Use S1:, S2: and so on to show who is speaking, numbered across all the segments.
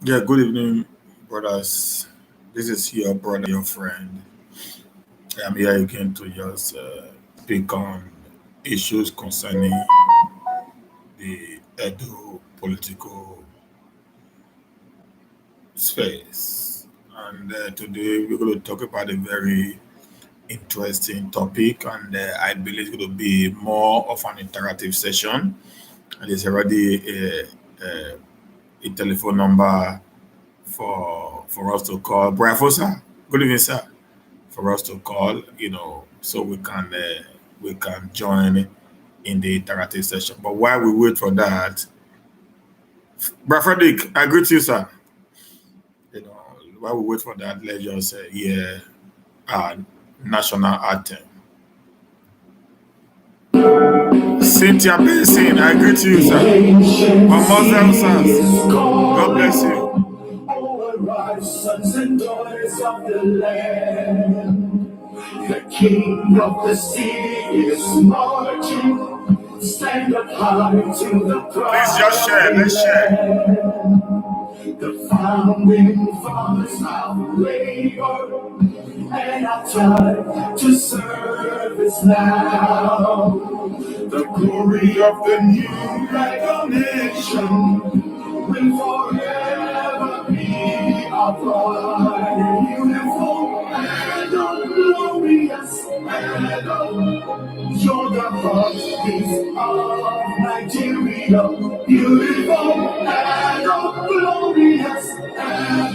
S1: Yeah, good evening, brothers. This is your brother, your friend. I'm here again to just speak on issues concerning the Edo political space. And today we're going to talk about a very interesting topic, and I believe it's going to be more of an interactive session. And there's already a telephone number for us to call. Bravo, sir. Good evening, sir. For us to call, so we can join in the interactive session. But while we wait for that, Brother Frederick, I greet you, sir. You know, while we wait for that, let's just hear our national anthem. Cynthia Benson, I greet you, sir. My Muslim sons, God bless you.
S2: Arise, sons and daughters of the land. The king of the city is marching. Stand up high to the
S1: Please just share, let's share.
S2: The founding fathers of labor and our time to serve is now. The glory of the new regal nation will forever be our pride. Beautiful and glorious and you're the heartbeat of Nigeria. Beautiful and glorious and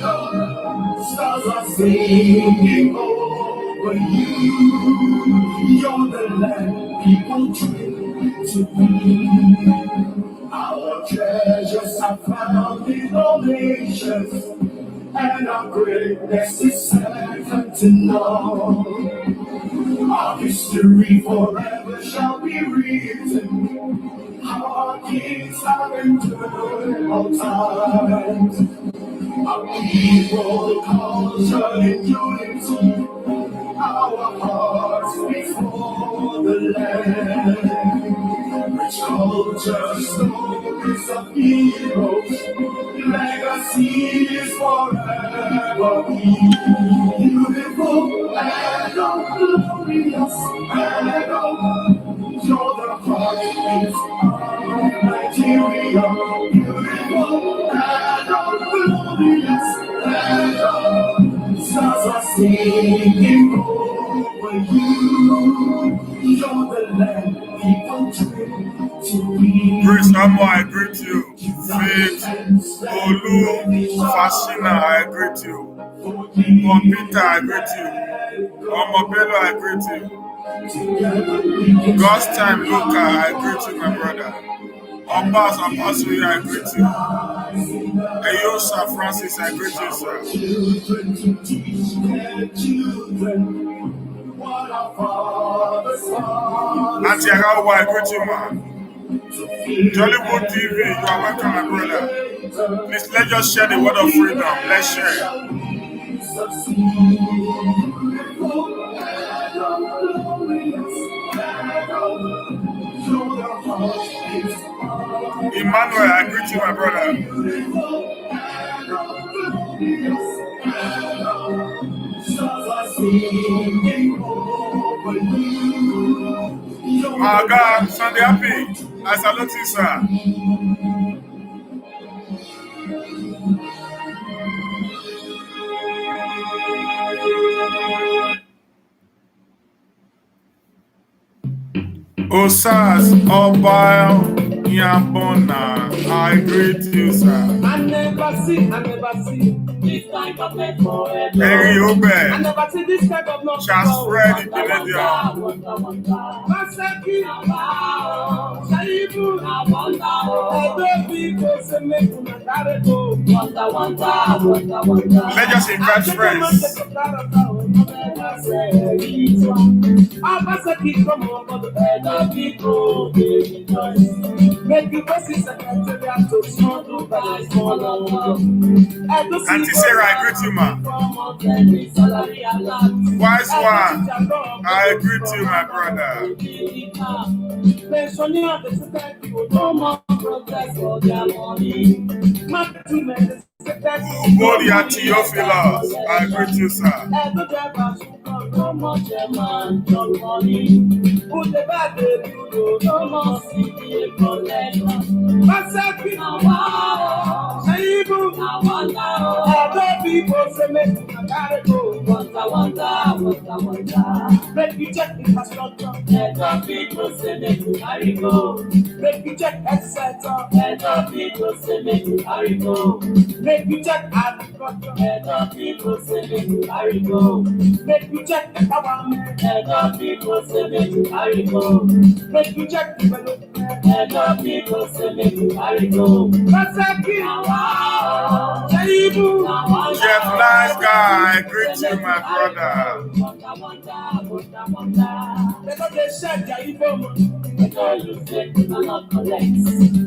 S2: stars are singing over you. You're the land people dream to be. Our treasures are found in all nations, and our greatness is second to none. Our history forever shall be written. How our kings have endured all times. Our people, culture, and unity. Our hearts before the land. Rich culture, stories of heroes, legacies forever be. Beautiful and glorious and you're the heartbeat of Nigeria. Beautiful and glorious and stars are singing over you. You're the land people dream to be.
S1: Grace Amo, I greet you. Faith Olu Fascina, I greet you. Peter, I greet you. Omobelo, I greet you. God's time, Luca, I greet you, my brother. Ombas, Apostle, I greet you. Ayosa Francis, I greet you, sir.
S2: Children to teach their children what our fathers taught.
S1: Auntie Agawa, I greet you, man. Jollywood TV, you are welcome, my brother. Please, let's just share the word of freedom. Let's share. Emmanuel, I greet you, my brother. My God, Sunday happy. I salute you, sir. Osas Oba Yabona, I greet you, sir.
S2: I never see this kind of net forever.
S1: Harry Obe,
S2: I never see this kind of love.
S1: Charles Fred Ibenedia. Let us invite friends. Auntie Sarah, I greet you, ma. Wise one, I greet you, my brother. Moria Theophilus, I greet you, sir.
S2: No more German, no money. Put the bad baby, no more city collection. Masaki, wow, Shaibu, wonder. Other people say, make me gotta go. Wonder. Make me check the infrastructure. Other people say, make me carry go. Make me check etc. Other people say, make me carry go. Make me check agriculture. Other people say, make me carry go. Make me check empowerment. Other people say, make me carry go. Make me check development. Other people say, make me carry go. Masaki, wow, Shaibu,
S1: Jeff, nice guy, I greet you, my brother.
S2: They don't get shot, ya Igbo. They don't use it, they not collect.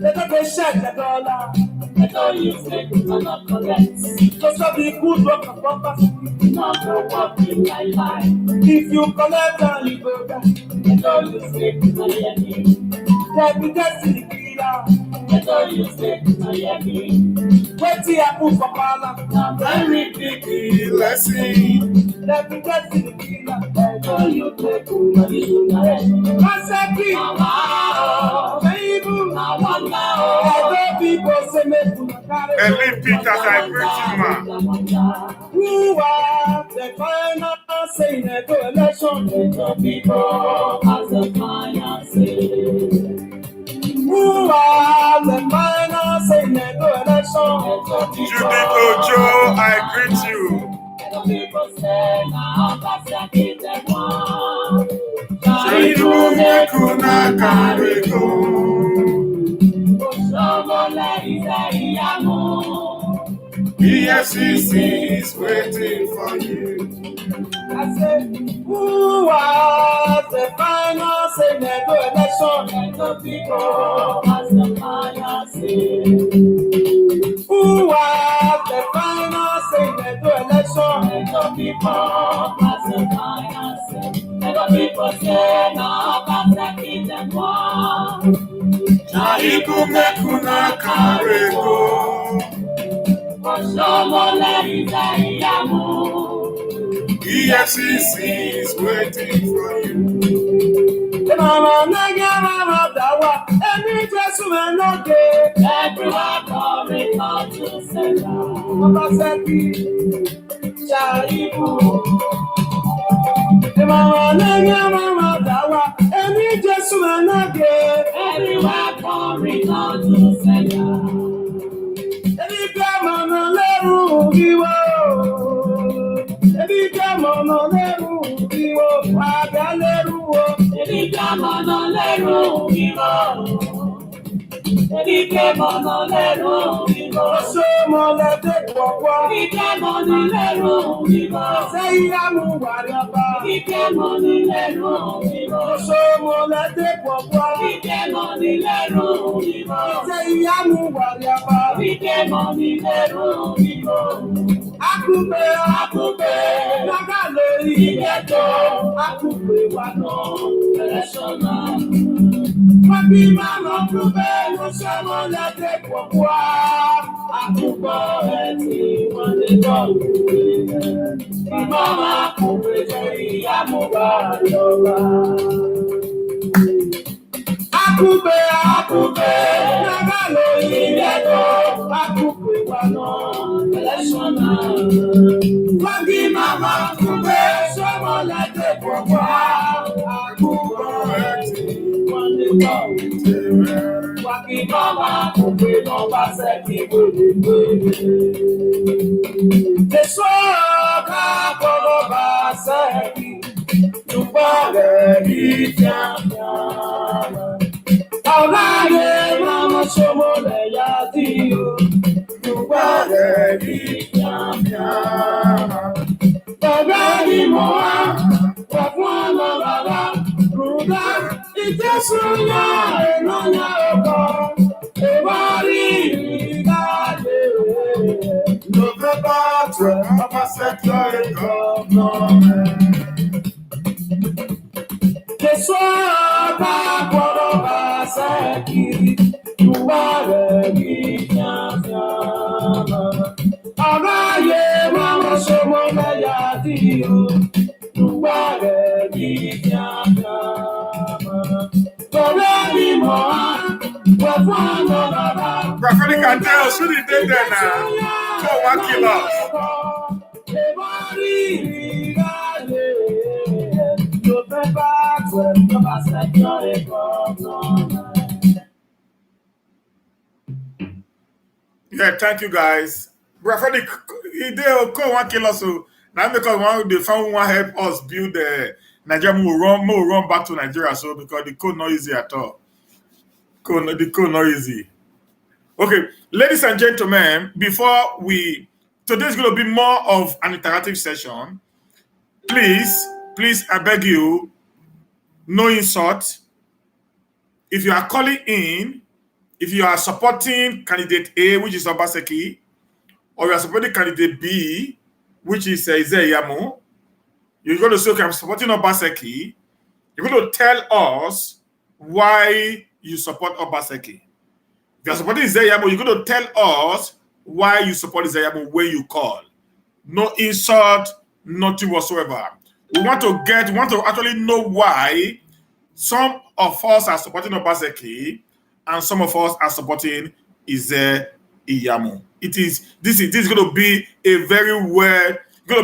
S2: They don't get shot, ya dollar. They don't use it, they not collect. Just for the good work of purpose. Not no working like life. If you collect and you go back, they don't use it, they not yet. Let me get to the killer. They don't use it, they not yet. Wait till I put for power. Now very big
S1: Blessing.
S2: let me get to the killer. Tell you take money to my head. Masaki, wow, baby, I wonder. Other people say make you carry.
S1: Elite Peters, I greet you, man.
S2: Who are the final say never election? The people as the final say. Who are the final say never election?
S1: Judith Ojo, I greet you.
S2: People say now that's a bit of one.
S1: Shaibu Mekuna Kariko. EFCC is waiting for you.
S2: I said, who was the final say never election? The people as the final say. Who was the final say never election? The people as the final say. The people say now that's a bit of one.
S1: Shaibu Mekuna Kariko. EFCC is waiting for you.
S2: Everyone coming out to everyone coming out to say Ebi kama na leru iwo, ebi kama na leru iwo, aga leru o. Ebi kama na leru iwo, ebi kama na leru iwo. Somo le de kwakwa, ebi kama na leru iwo. Say amu wariaba, ebi kama na leru iwo. Somo le de kwakwa, ebi kama na leru iwo. Say amu wariaba. Money leru ibo. Akupe, naga lori igeto. Akupe wano, election. Papi mama akupe, no shamo lete kwakwa. Akupe eti wande do. Mama akupe jori amuba lola. Akupe, naga lori igeto. Akupe wano, election. Wagi mama akupe, shamo lete kwakwa. Akupe wande do. Wagi mama akupe no base kibwe. Tesoka kono base ki. Tupale ifiamya. Aulaye mama shomo le yati o. Tupale ifiamya. Baba ni moa, wafwana baba. Ruda itesunya enonya oko. Ewari igade.
S1: No the battle of a secular government.
S2: Tesoka kono base ki. Tupale ifiamya.
S1: Prophetic Adele, should he did that now? Go 1 kilo. Yeah, thank you guys. Prophetic, he did go 1 kilo. So now because one the phone want help us build the Nigeria will run back to Nigeria. So because the code not easy at all. The code not easy. Okay, ladies and gentlemen, before today's going to be more of an interactive session. Please, I beg you, no insult. If you are calling in, if you are supporting candidate A, which is Obaseki, or you are supporting candidate B, which is Izeyamu, you're going to say, okay, I'm supporting Obaseki. You're going to tell us why you support Obaseki. If you're supporting Izeyamu, you're going to tell us why you support Izeyamu when you call. No insult, nothing whatsoever. We want to actually know why some of us are supporting Obaseki and some of us are supporting Iyamu. This is going to be going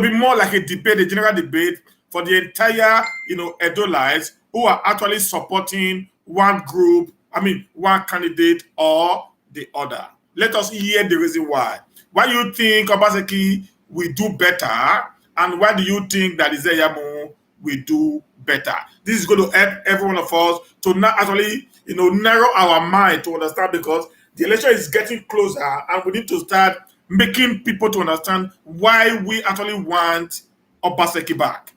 S1: to be more like a debate, a general debate for the entire, Edolites who are actually supporting one group, one candidate or the other. Let us hear the reason why. Why you think Obaseki will do better, and why do you think that Iyamu will do better? This is going to help every one of us to not actually, narrow our mind to understand, because the election is getting closer and we need to start making people to understand why we actually want Obaseki back,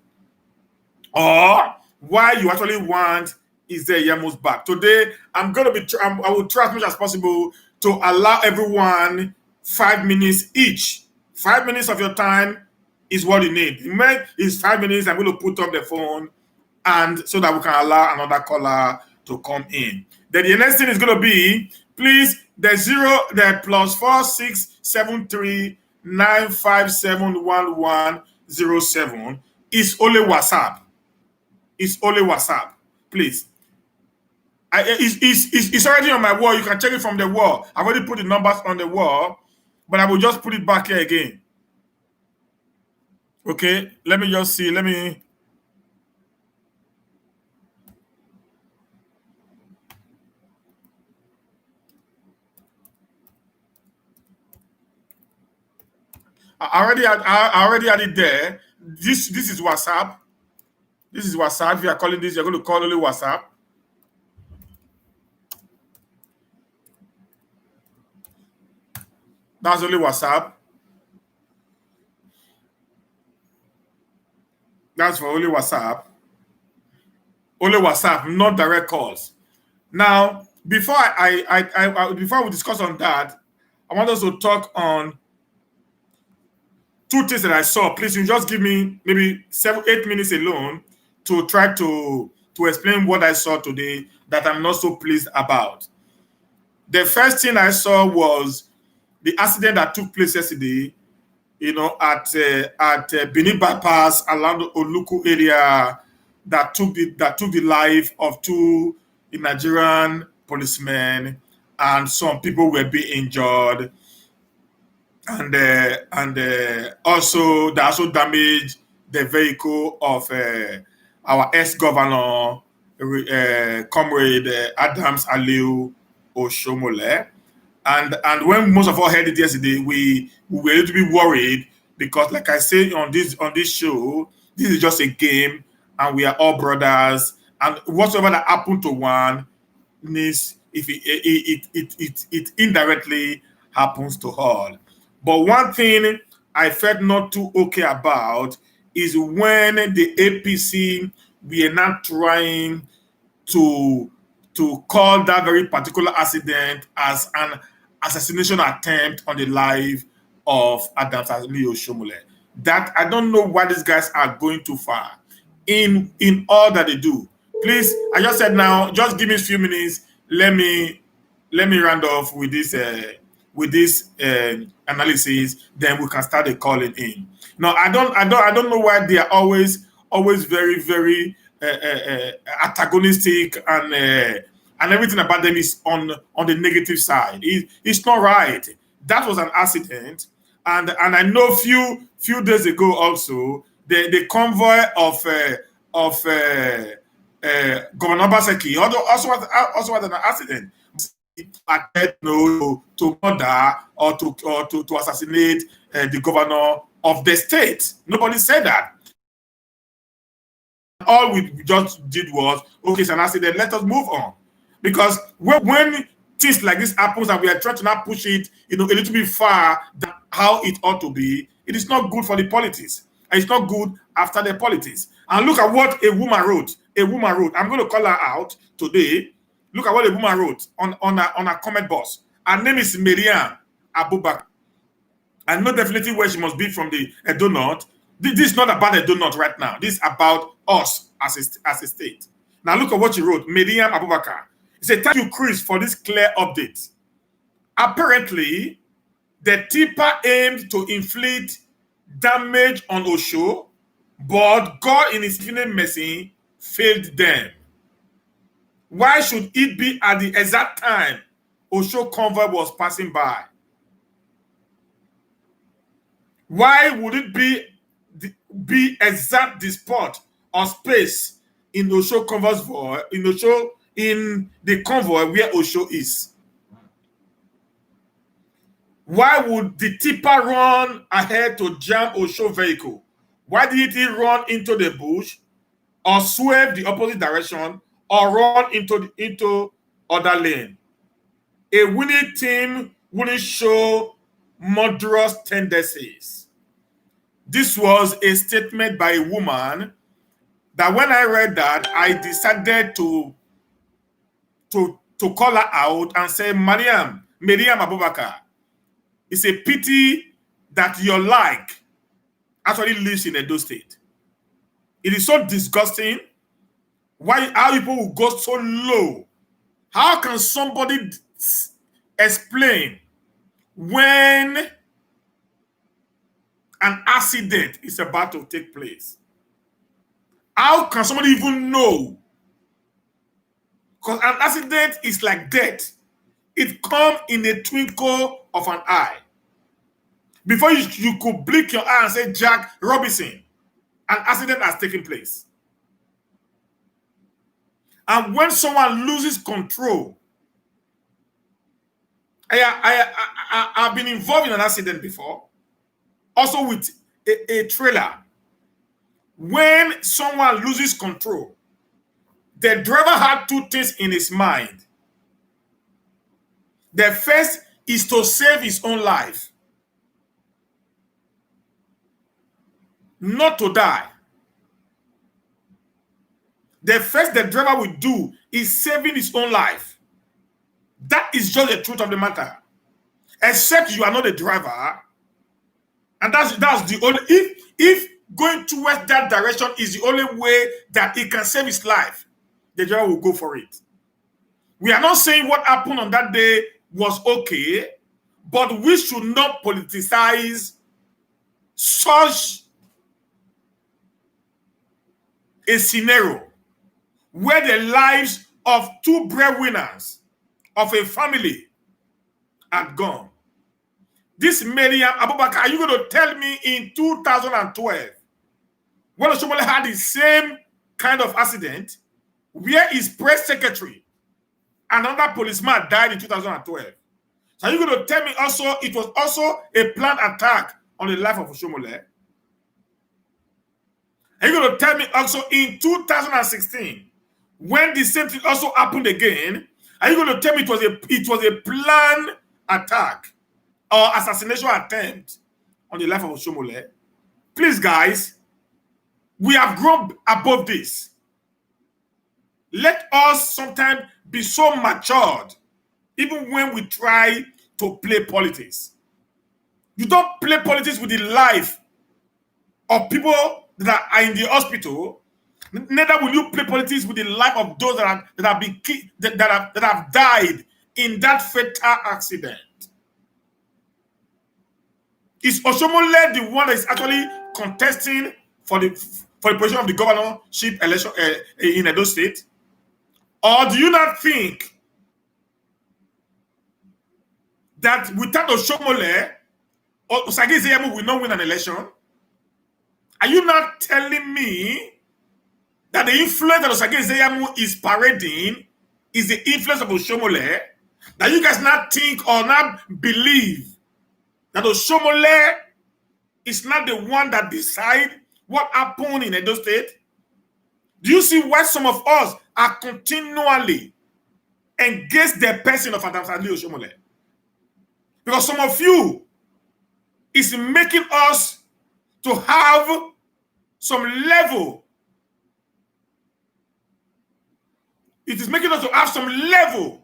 S1: or why you actually want Iyamu's back. Today, I will try as much as possible to allow everyone 5 minutes each. 5 minutes of your time is what you need. It's 5 minutes. I'm going to put up the phone, and so that we can allow another caller to come in. Then the next thing is going to be, please, the +46739571107 is only WhatsApp. It's only WhatsApp. Please. It's already on my wall. You can check it from the wall. I've already put the numbers on the wall, but I will just put it back here again. Okay, let me just see. I already had it there. This is WhatsApp. This is WhatsApp. If you are calling this, you're going to call only WhatsApp. That's only WhatsApp. That's for only WhatsApp. Only WhatsApp, not direct calls. Now, before before we discuss on that, I want us to talk on two things that I saw. Please, you just give me maybe 7-8 minutes alone to try to explain what I saw today that I'm not so pleased about. The first thing I saw was the accident that took place yesterday, at Benin Bypass around the Oluku area, that took the life of two Nigerian policemen, and some people were being injured, and also they also damaged the vehicle of our ex-governor, comrade Adams Aliu Oshomole. And when most of us heard it yesterday, we were a little bit worried, because, like I say on this show, this is just a game, and we are all brothers. And whatsoever that happened to one needs, if it indirectly happens to all. But one thing I felt not too okay about is when the APC we are not trying to call that very particular accident as an assassination attempt on the life of Adams Aliu Oshomole. That I don't know why these guys are going too far in all that they do. Please, I just said now, just give me a few minutes. Let me round off with this with this analysis, then we can start the calling in. Now, I don't know why they are always very, very antagonistic, and everything about them is on the negative side. It's not right. That was an accident, and I know few days ago also the convoy of Governor Baseki also had an accident. No, to murder or to assassinate the governor of the state. Nobody said that. All we just did was, okay, it's an accident, let us move on. Because when things like this happens and we are trying to now push it, a little bit far than how it ought to be, it is not good for the politics. And it's not good after the politics. And look at what a woman wrote. A woman wrote. I'm going to call her out today. Look at what a woman wrote on a comment box. Her name is Miriam Abubakar. I know definitely where she must be from the Edo North. This is not about Edo North right now. This is about us as a state. Now look at what she wrote. Miriam Abubakar. She said, thank you, Chris, for this clear update. Apparently, the tipper aimed to inflict damage on Osho, but God in his infinite mercy failed them. Why should it be at the exact time Osho convoy was passing by? Why would it be exact the spot or space in Osho convoy in the convoy where Osho is? Why would the tipper run ahead to jam Osho vehicle? Why did he run into the bush or swerve the opposite direction or run into other lane? A winning team wouldn't show murderous tendencies. This was a statement by a woman that when I read that, I decided to call her out and say, Miriam Abubakar, it's a pity that your like actually lives in Edo State. It is so disgusting how people will go so low. How can somebody explain when an accident is about to take place? How can somebody even know? Because an accident is like death. It comes in a twinkle of an eye. Before you could blink your eye and say, Jack Robinson, an accident has taken place. And when someone loses control, I've been involved in an accident before, also with a trailer. When someone loses control, the driver had two things in his mind. The first is to save his own life, not to die. The first the driver will do is saving his own life. That is just the truth of the matter. Except you are not a driver, and that's the only if going towards that direction is the only way that he can save his life, the driver will go for it. We are not saying what happened on that day was okay, but we should not politicize such a scenario where the lives of two breadwinners of a family are gone. This Miriam Abubakar, are you going to tell me in 2012, when Oshomole had the same kind of accident, where his press secretary, another policeman, died in 2012? So are you going to tell me also it was also a planned attack on the life of Oshomole? Are you going to tell me also in 2016, when the same thing also happened again, are you going to tell me it was a planned attack or assassination attempt on the life of Oshomole? Please, guys, we have grown above this. Let us sometimes be so matured, even when we try to play politics. You don't play politics with the life of people that are in the hospital. Neither will you play politics with the life of those that have died in that fatal accident. Is Oshomole the one that is actually contesting for the position of the governorship election in Edo State? Or do you not think that without Oshomole, Osage Ezeyamu will not win an election? Are you not telling me that the influence that Osage Ezeyamu is parading is the influence of Oshomole? That you guys not think or not believe that Oshomole is not the one that decide what happened in Edo State? Do you see why some of us are continually against the person of Adams Ali Oshomole? Because some of you is making us to have some level. It is making us to have some level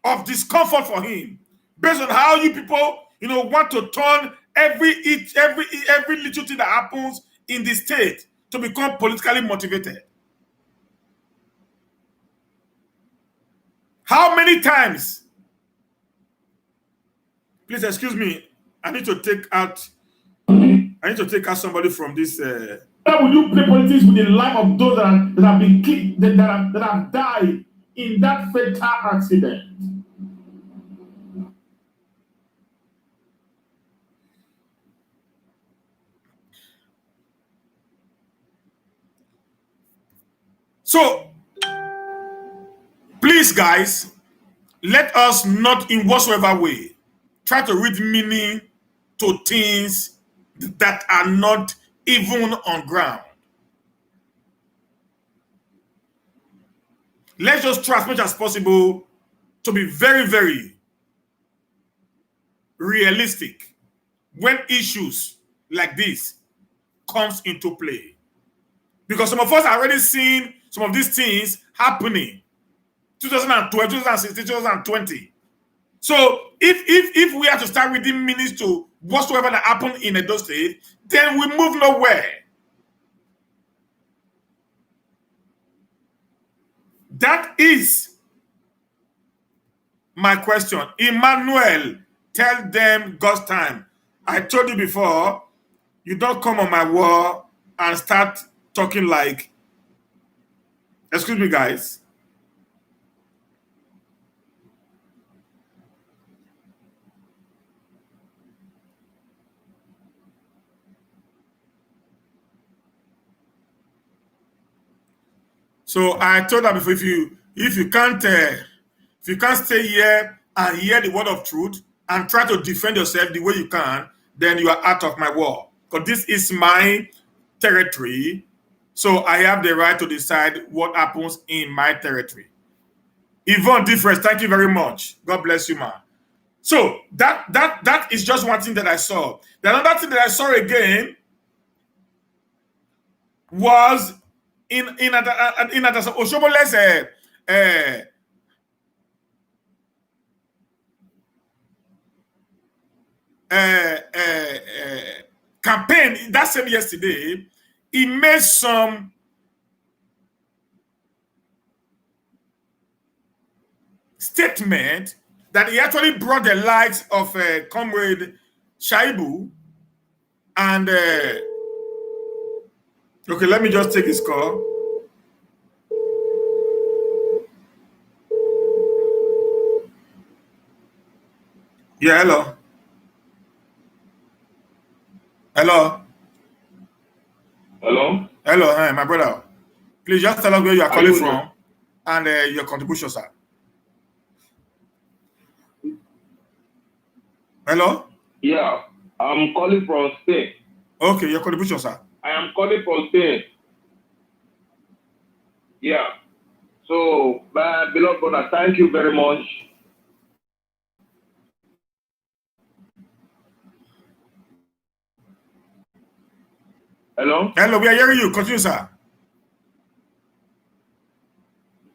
S1: of discomfort for him, based on how you people, want to turn every little thing that happens in the state to become politically motivated. How many times? Please excuse me. I need to take out somebody from this. How will you play politics with the life of those that have been killed, that have died in that fatal accident? So, please, guys, let us not in whatsoever way try to read meaning to things that are not even on ground. Let's just try as much as possible to be very, very realistic when issues like this comes into play. Because some of us are already seeing some of these things happening 2012, 2016, 2020. So if we have to start reading meanings to whatsoever that happened in Edo State, then we move nowhere. That is my question. Emmanuel, tell them God's time. I told you before, you don't come on my wall and start talking like, excuse me, guys. So I told her before, if you can't stay here and hear the word of truth and try to defend yourself the way you can, then you are out of my wall. Because this is my territory, so I have the right to decide what happens in my territory. Yvonne Difference, thank you very much. God bless you, man. So that is just one thing that I saw. The another thing that I saw again was in Oshobole's campaign that same yesterday. He made some statement that he actually brought the likes of Comrade Shaibu and okay, let me just take his call. Yeah, hello. Hello.
S3: Hello.
S1: Hello, hi, my brother. Please just tell us where you are calling from and your contribution, sir. Hello?
S3: Yeah, I'm calling from Spain.
S1: Okay, your contribution, sir.
S3: I am calling from Spain. Yeah. So, my beloved brother, thank you very much. Hello?
S1: Hello, we are hearing you. Continue, sir.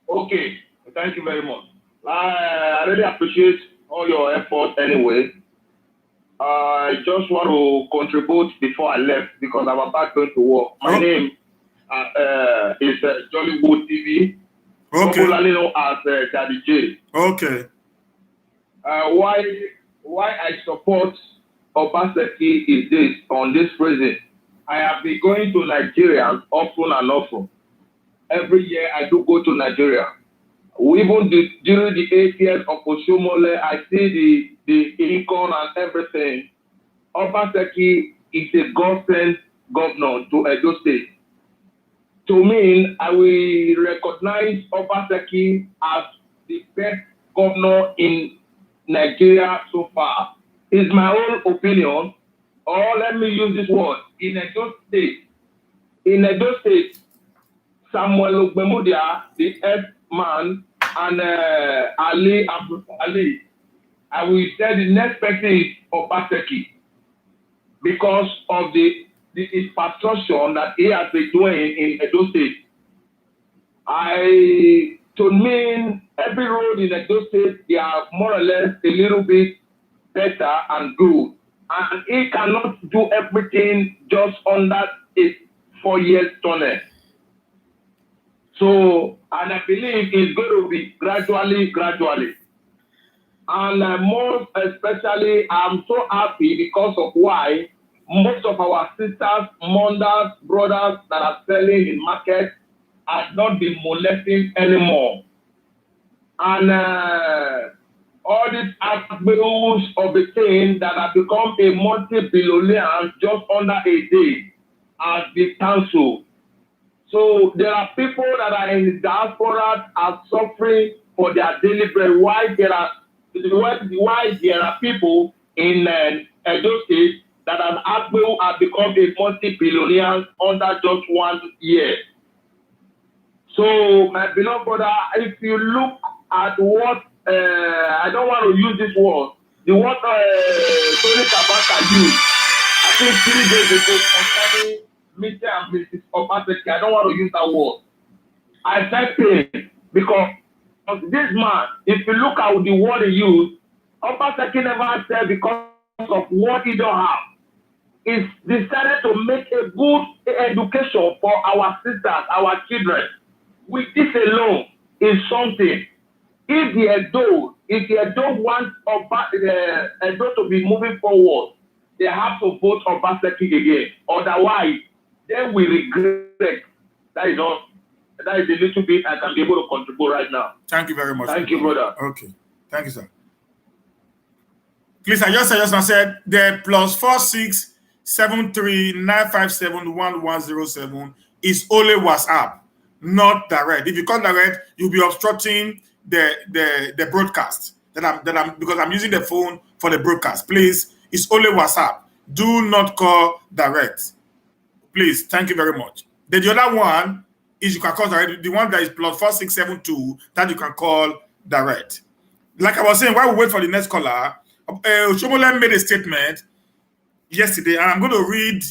S3: Okay, thank you very much. I really appreciate all your effort anyway. I just want to contribute before I left because I'm about going to work. My name is Jollywood TV, popularly known as Daddy J.
S1: Okay.
S3: Why why I support Obaseki is this, on this reason. I have been going to Nigeria often and often. Every year I do go to Nigeria. Even during the 8 years of Oshomole, I see the income and everything. Obaseki is a God-sent governor to Edo State. To me, I will recognize Obaseki as the best governor in Nigeria so far. It's my own opinion, or let me use this word. In Edo State, Samuel Ogbemudia, the head man, and Ali, I will say the next person is Obaseki because of the infrastructure that he has been doing in Edo State. To me, every road in Edo State, they are more or less a little bit better and good. And he cannot do everything just under a 4-year tunnel. So, and I believe it's going to be gradually. And most especially, I'm so happy because of why most of our sisters, mothers, brothers that are selling in market have not been molesting anymore. And all these aspects of the thing that have become a multi-billionaire just under a day has been cancelled. So there are people that are in the diaspora are suffering for their daily bread. Why there are people in Edo State that have become a multi-billionaire under just 1 year. So my beloved brother, if you look at what I don't want to use this word, the word Tony Kabaka used, I think 3 days ago concerning Mr. and Mrs. Obaseki, I don't want to use that word. I said pain because this man, if you look at the word he used, Obaseki never said because of what he don't have. He's decided to make a good education for our sisters, our children. With this alone is something. If the Edo wants Edo to be moving forward, they have to vote Obaseki again. Otherwise, they will regret. That is all. That is a little bit I can be able to contribute right now.
S1: Thank you very much.
S3: Thank you, brother.
S1: Okay. Thank you, sir. Please, I just now said the +46739571107 is only WhatsApp, not direct. If you call direct, you'll be obstructing the broadcast because I'm using the phone for the broadcast. Please, it's only WhatsApp. Do not call direct. Please, thank you very much. Then the other one is you can call direct. The one that is +4672 that you can call direct. Like I was saying, while we wait for the next caller, Oshomole made a statement yesterday, and I'm going to read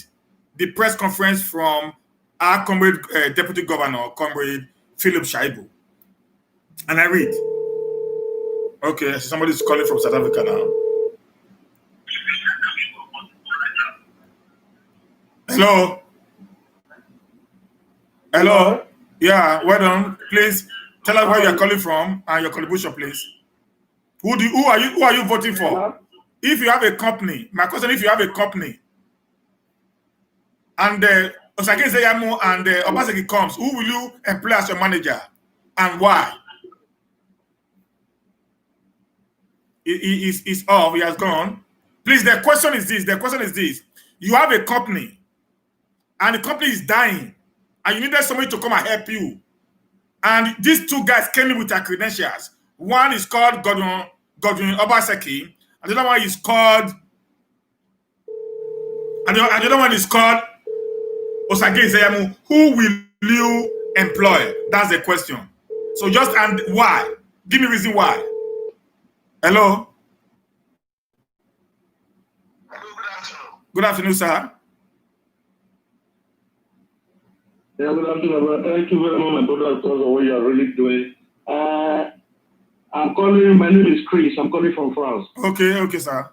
S1: the press conference from our comrade Deputy Governor, Comrade Philip Shaibu. And I read. Okay, somebody's calling from South Africa now. Hello? Hello? Yeah, well done. Please tell us where you're calling from and your contribution, please. Who are you voting for? Hello? If you have a company, my question: if you have a company, and Osage Zeyamo and Obaseki comes, who will you employ as your manager, and why? He's off. He has gone. Please. The question is this: you have a company, and the company is dying, and you needed somebody to come and help you, and these two guys came in with their credentials. One is called Godwin Obaseki. And the other one is called, Osage Zeyamo. Who will you employ? That's the question. So and why? Give me a reason why. Hello?
S4: Hello, good afternoon.
S1: Good afternoon, sir.
S4: Yeah, good afternoon, brother. Thank you very much, my brother, because of what you are really doing. I'm calling, my name is Chris. I'm calling from France.
S1: Okay, sir.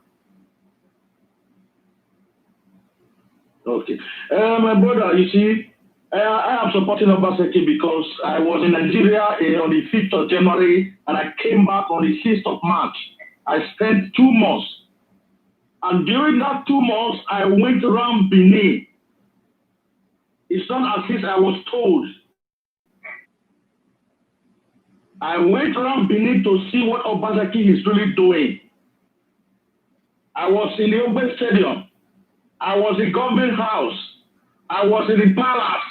S4: Okay. My brother, you see, I am supporting Obaseki because I was in Nigeria on the 5th of January and I came back on the 6th of March. I spent 2 months And during that 2 months, I went around Benin. It's not as if I was told. I went around Benin to see what Obaseki is really doing. I was in the open stadium. I was in government house. I was in the palace.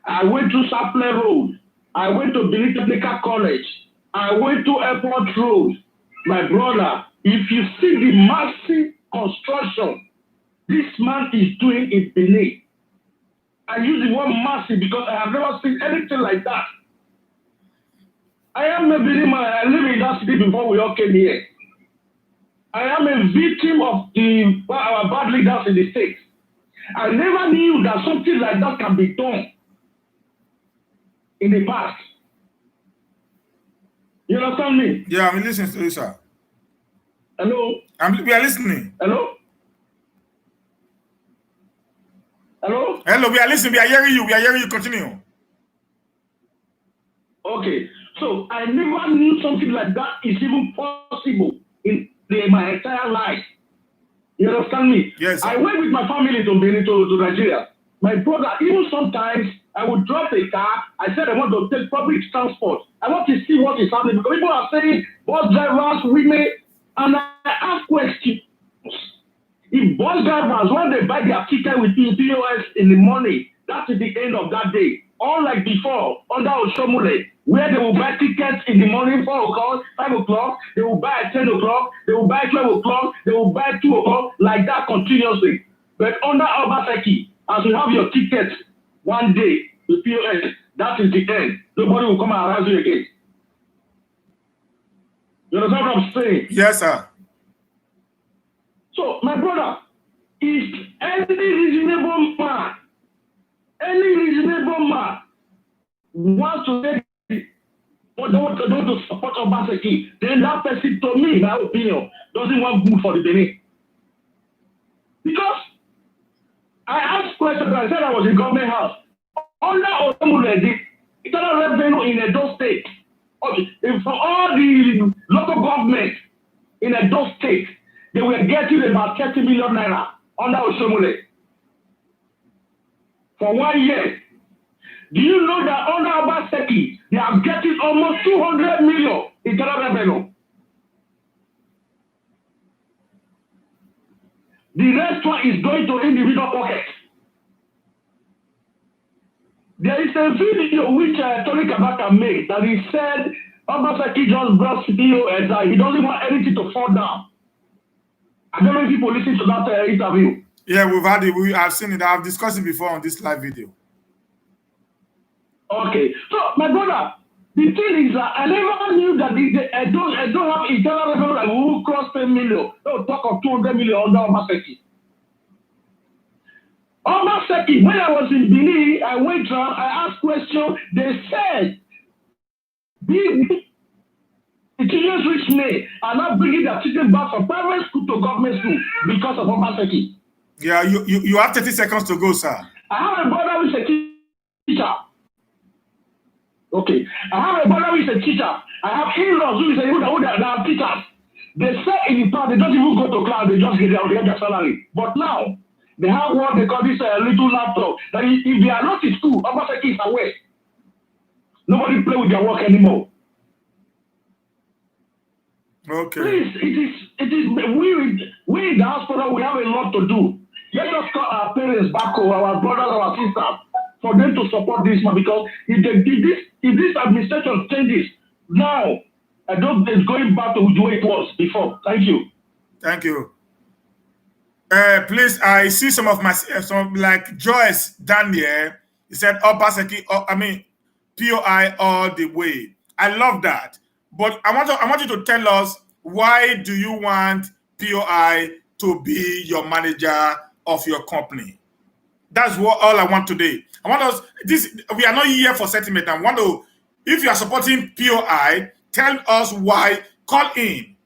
S4: I went to Saple Road. I went to Benin Technical College. I went to Airport Road. My brother, if you see the massive construction this man is doing in Benin, I use the word massive because I have never seen anything like that. I am a Benin man. I live in that city before we all came here. I am a victim of our bad leaders in the state. I never knew that something like that can be done in the past. You understand me?
S1: Yeah, I'm listening to you, sir.
S4: Hello?
S1: We are listening.
S4: Hello? Hello?
S1: Hello, we are listening. We are hearing you. We are hearing you. Continue.
S4: Okay. So I never knew something like that is even possible in my entire life. You understand me?
S1: Yes, sir.
S4: I went with my family to Benin, to Nigeria. My brother, even sometimes I would drop a car. I said I want to take public transport. I want to see what is happening because people are saying bus drivers, women, and I ask questions. If bus drivers, when they buy their ticket with POS in the morning, that is the end of that day. Unlike before, under Oshomule, where they will buy tickets in the morning, 4 o'clock, 5 o'clock, they will buy at 10 o'clock, they will buy 12 o'clock, they will buy 2 o'clock, like that continuously. But under Obaseki, as you have your tickets one day with POS, that is the end. Nobody will come and harass you again. You understand what I'm saying?
S1: Yes, sir.
S4: So, my brother, if any reasonable man wants to take don't to support Obaseki, then that person, to me, in my opinion, doesn't want good for the Benin. Because I asked questions, I said I was in government house. Under Otomule, the internal revenue in Edo State, for all the local government in Edo State, they were getting about 30 million naira under Oshomule for 1 year. Do you know that under Obaseki, they are getting almost 200 million internal revenue? The rest one is going to individual pockets. There is a video which Tony Kabaka made that he said Obaseki just brought POS. He doesn't want anything to fall down. I don't know if people listen to that interview.
S1: Yeah, we've had it. I've seen it. I've discussed it before on this live video.
S4: Okay. So, my brother, the thing is that I never knew that I don't have internal revenue like we will cross 10 million. They'll talk of 200 million under Obaseki. Obaseki, when I was in Benin, I went around, I asked questions. They said, the children's rich men are not bringing their children back from private school to government school because of Obaseki.
S1: Yeah, you have 30 seconds to go, sir.
S4: I have a brother who is a teacher. Okay. I have a brother who is a teacher. I have in-laws who are teachers. They say in the past, they don't even go to class, they just get their salary. But now, they have what they call this little laptop. That if they are not in school, Obaseki is away. Nobody play with their work anymore.
S1: Okay.
S4: Please, it is we in the hospital, we have a lot to do. Let us call our parents back home, our brothers, our sisters, for them to support this man, because if this administration changes now, I don't think it's going back to the way it was before. Thank you.
S1: Thank you. Please, I see some of my like Joyce Daniel. He said Obaseki, POI all the way. I love that. But I want you to tell us, why do you want POI to be your manager of your company? That's all I want today. I want us we are not here for sentiment. I want to, if you are supporting POI, tell us why. Call in.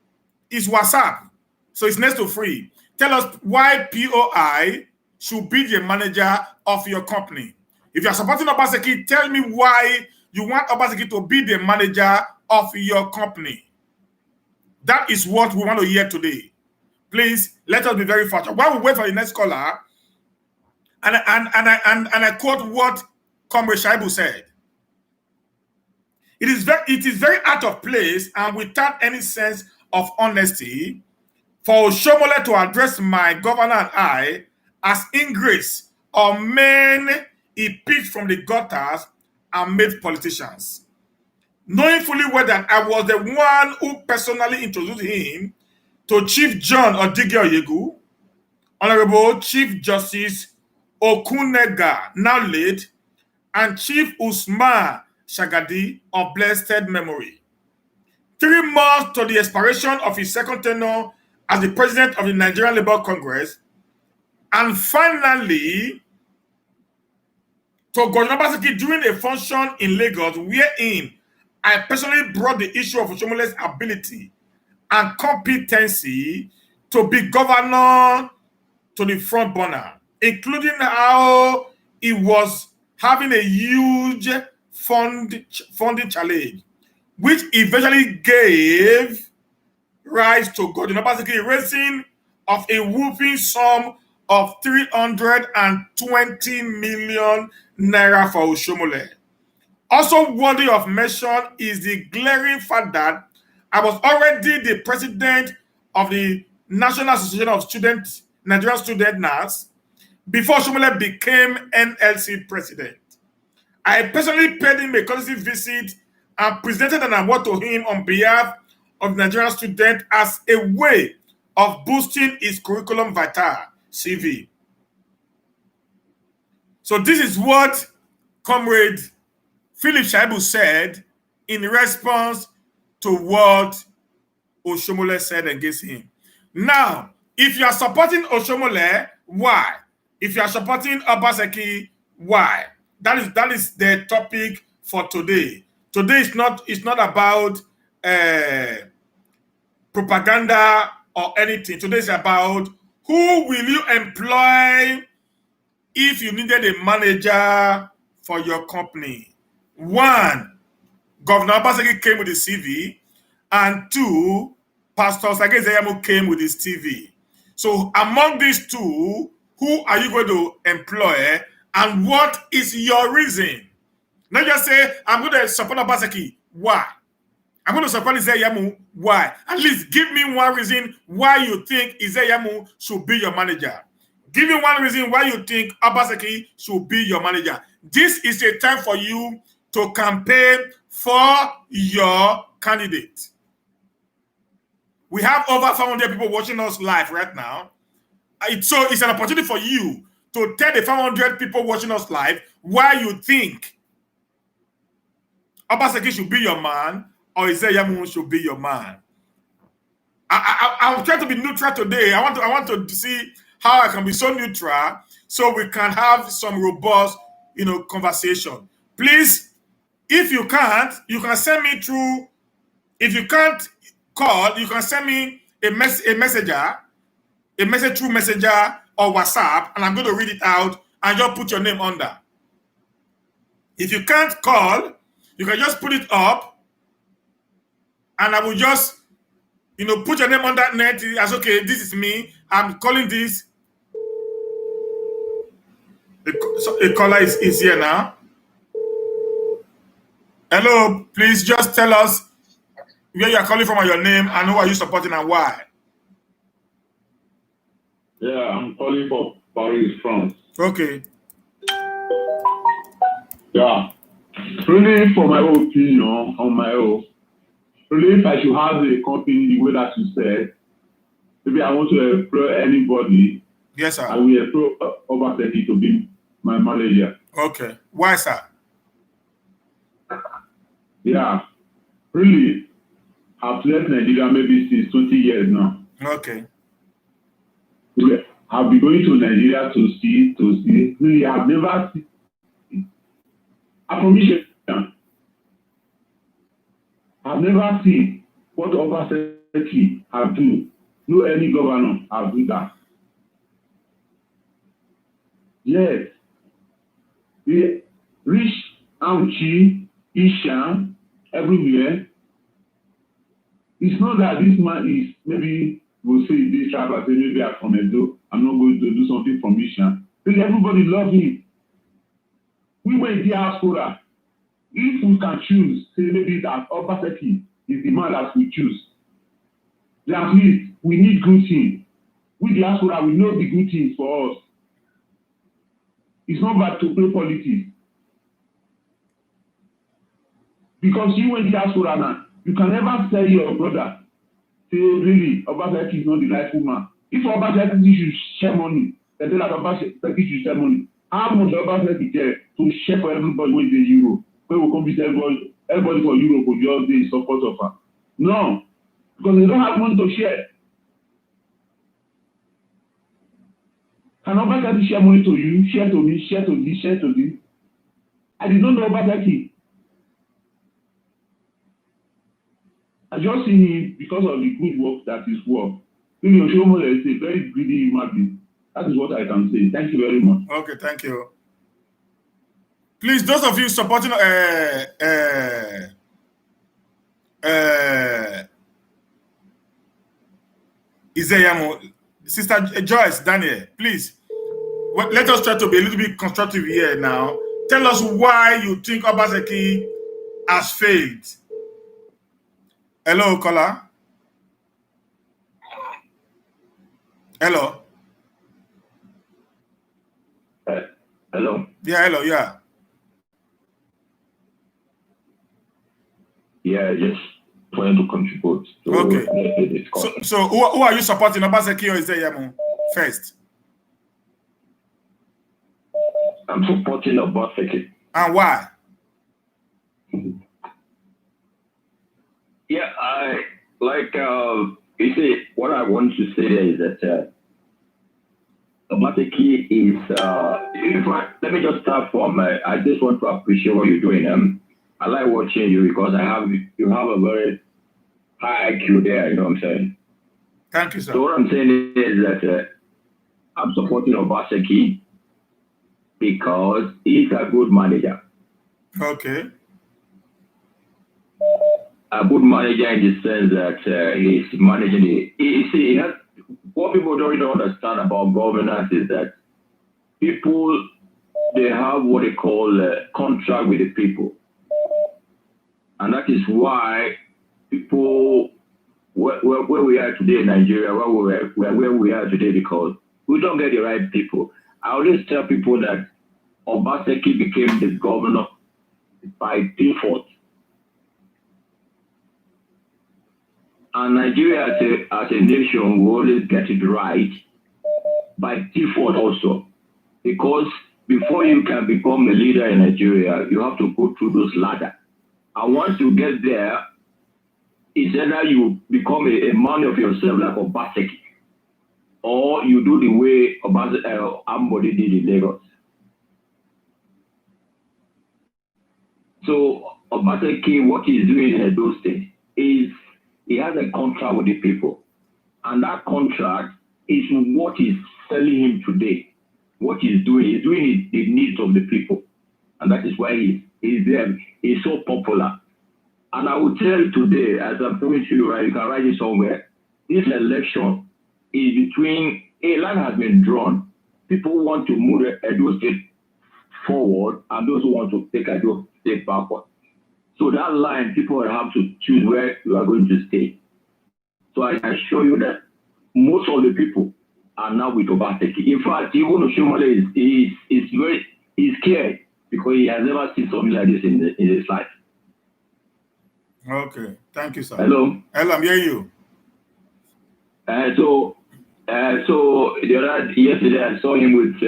S1: It's WhatsApp, so it's next to free. Tell us why POI should be the manager of your company. If you are supporting Obaseki, tell me why you want Obaseki to be the manager of your company. That is what we want to hear today. Please let us be very factual. While we wait for the next caller, and I quote what Comrade Shaibu said. It is very out of place and without any sense of honesty for Oshomole to address my governor and I as ingrates or men he picked from the gutters and made politicians. Knowing fully well that I was the one who personally introduced him to Chief John Odige Oyegu, Honorable Chief Justice Okunega, now late, and Chief Usman Shagadi of blessed memory. 3 months to the expiration of his second tenure as the president of the Nigerian Labour Congress, and finally to Governor Obaseki during a function in Lagos wherein I personally brought the issue of Oshomole's ability and competency to be governor to the front burner, including how he was having a huge funding challenge, which eventually gave rise to Governor Obaseki raising of a whooping sum of 320 million naira for Oshomole. Also worthy of mention is the glaring fact that I was already the president of the National Association of Nigerian Student NAS before Oshomole became NLC president. I personally paid him a courtesy visit and presented an award to him on behalf of Nigerian students as a way of boosting his curriculum vitae CV. So this is what Comrade Philip Shaibu said in response to what Oshomole said against him. Now, if you are supporting Oshomole, why? If you are supporting Obaseki, why? That is the topic for today. Today is not about propaganda or anything. Today is about who will you employ if you needed a manager for your company. 1, Governor Obaseki came with his CV, and 2, Pastor Sage Zayamu came with his CV. So among these 2, who are you going to employ, and what is your reason? Not just say, I'm going to support Obaseki. Why? I'm going to support Izeyamu. Why? At least give me one reason why you think Izeyamu should be your manager. Give me one reason why you think Obaseki should be your manager. This is a time for you to campaign for your candidate. We have over 500 people watching us live right now. So it's an opportunity for you to tell the 500 people watching us live why you think Obaseki should be your man or Izeyamu should be your man. I'm trying to be neutral today. I want to see how I can be so neutral so we can have some robust, conversation. Please, if you can't, you can send me through. If you can't call, you can send me a message through Messenger or WhatsApp, and I'm going to read it out and just put your name under. If you can't call, you can just put it up, and I will just, put your name on that net as, okay, this is me. I'm calling this. A caller is here now. Hello, please just tell us where you are calling from and your name and who are you supporting and why.
S4: Yeah, I'm calling for Paris, France.
S1: Okay.
S4: Yeah. Really, for my own opinion, on my own, really, if I should have a company the way that you said, maybe I want to employ anybody.
S1: Yes, sir.
S4: I will employ Obaseki to be my manager.
S1: Okay. Why, sir?
S4: Yeah. Really, I've left Nigeria maybe since 20 years now.
S1: Okay.
S4: I've been going to Nigeria to see. Really, I've never seen. I promise you, I've never seen what Obaseki have done. No any governor have done that. Yes. We reach Auchi, Ishan, everywhere. It's not that this man is maybe will say this tribe, I say maybe I'm from Edo, I'm not going to do something from Mission. Then everybody love him. We were in diaspora. If we can choose, say maybe that Obaseki is the man that we choose. Then at least we need good things. We diaspora, we know the good things for us. It's not bad to play politics. Because you in diaspora now, you can never tell your brother, say really, Obaseki is not the right woman. If Obaseki should share money, they tell that Obaseki should share money. How much Obaseki there to share for everybody with the euro? Where will come visit everybody for Europe will just be in support of her? No, because they don't have money to share. Can Obaseki share money to you, share to me, share to this, share to this? I did not know Obaseki. I just see him because of the good work that is work. Really, Oshomo is a very greedy human being. That is what I can say. Thank you very much.
S1: Okay, thank you. Please, those of you supporting Izeyamo, Sister Joyce, Daniel, please, let us try to be a little bit constructive here now. Tell us why you think Obaseki has failed. Hello, Kola. Hello.
S3: Hello.
S1: Yeah, hello, yeah.
S3: Yeah, just trying to contribute to the discussion.
S1: So who are you supporting, Obaseki or Izeyamo first?
S3: I'm supporting Obaseki.
S1: And why?
S3: Yeah, I like you see, what I want to say is that Obaseki is let me just start from I just want to appreciate what you're doing. I like watching you because you have a very high IQ there, you know what I'm saying?
S1: Thank you, sir.
S3: So what I'm saying is that I'm supporting Obaseki because he's a good manager.
S1: Okay.
S3: A good manager in the sense that he's managing it. What people don't understand about governance is that people, they have what they call a contract with the people. And that is why people, where we are today in Nigeria, where we are today, because we don't get the right people. I always tell people that Obaseki became the governor by default. And Nigeria as a nation will always get it right by default also. Because before you can become a leader in Nigeria, you have to go through those ladders. And once you get there, it's either you become a man of yourself like Obaseki, or you do the way Ambody did in Lagos. So Obaseki, what he's doing in those states is he has a contract with the people. And that contract is what is selling him today. What he's doing the needs of the people. And that is why he's there. He's so popular. And I will tell you today, as I'm talking to you, right, you can write it somewhere, this election is between, a line has been drawn. People want to move Edo State forward, and those who want to take Edo State backward. So that line, people will have to choose where you are going to stay. So I can show you that most of the people are now with Obaseki. In fact, even Oshomole is scared because he has never seen something like this in his life.
S1: Okay, thank you, sir.
S3: Hello.
S1: Hello, I'm hearing you.
S3: So yesterday I saw him with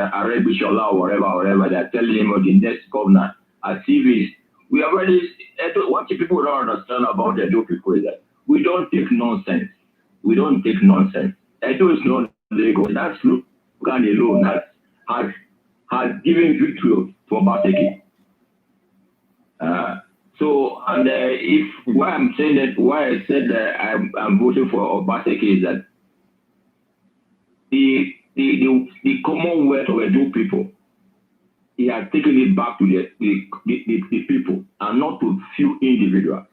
S3: Arabishola or whatever. They're telling him the next governor at TV. We already what people don't understand about the Edo people is that we don't take nonsense. We don't take nonsense. Edo is not Lagos. That's Uganda alone has given victory to Obaseki. Why I said that I'm voting for Obaseki is that the Commonwealth of Edo people, he has taken it back to the people and not to few individuals.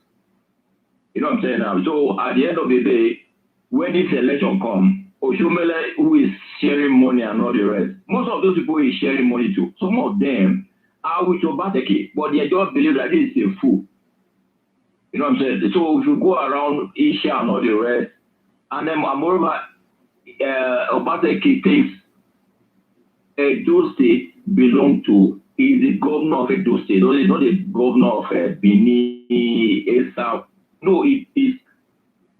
S4: You know what I'm saying now? So at the end of the day, when this election comes, Oshomele, who is sharing money and all the rest, most of those people is sharing money too. Some of them are with Obaseki, but they just believe that this is a fool. You know what I'm saying? So if you go around Asia and all the rest, and then moreover, Obaseki thinks Edo State belong to, is the governor of Edo State. No, he's not the governor of Benin, South. No, it is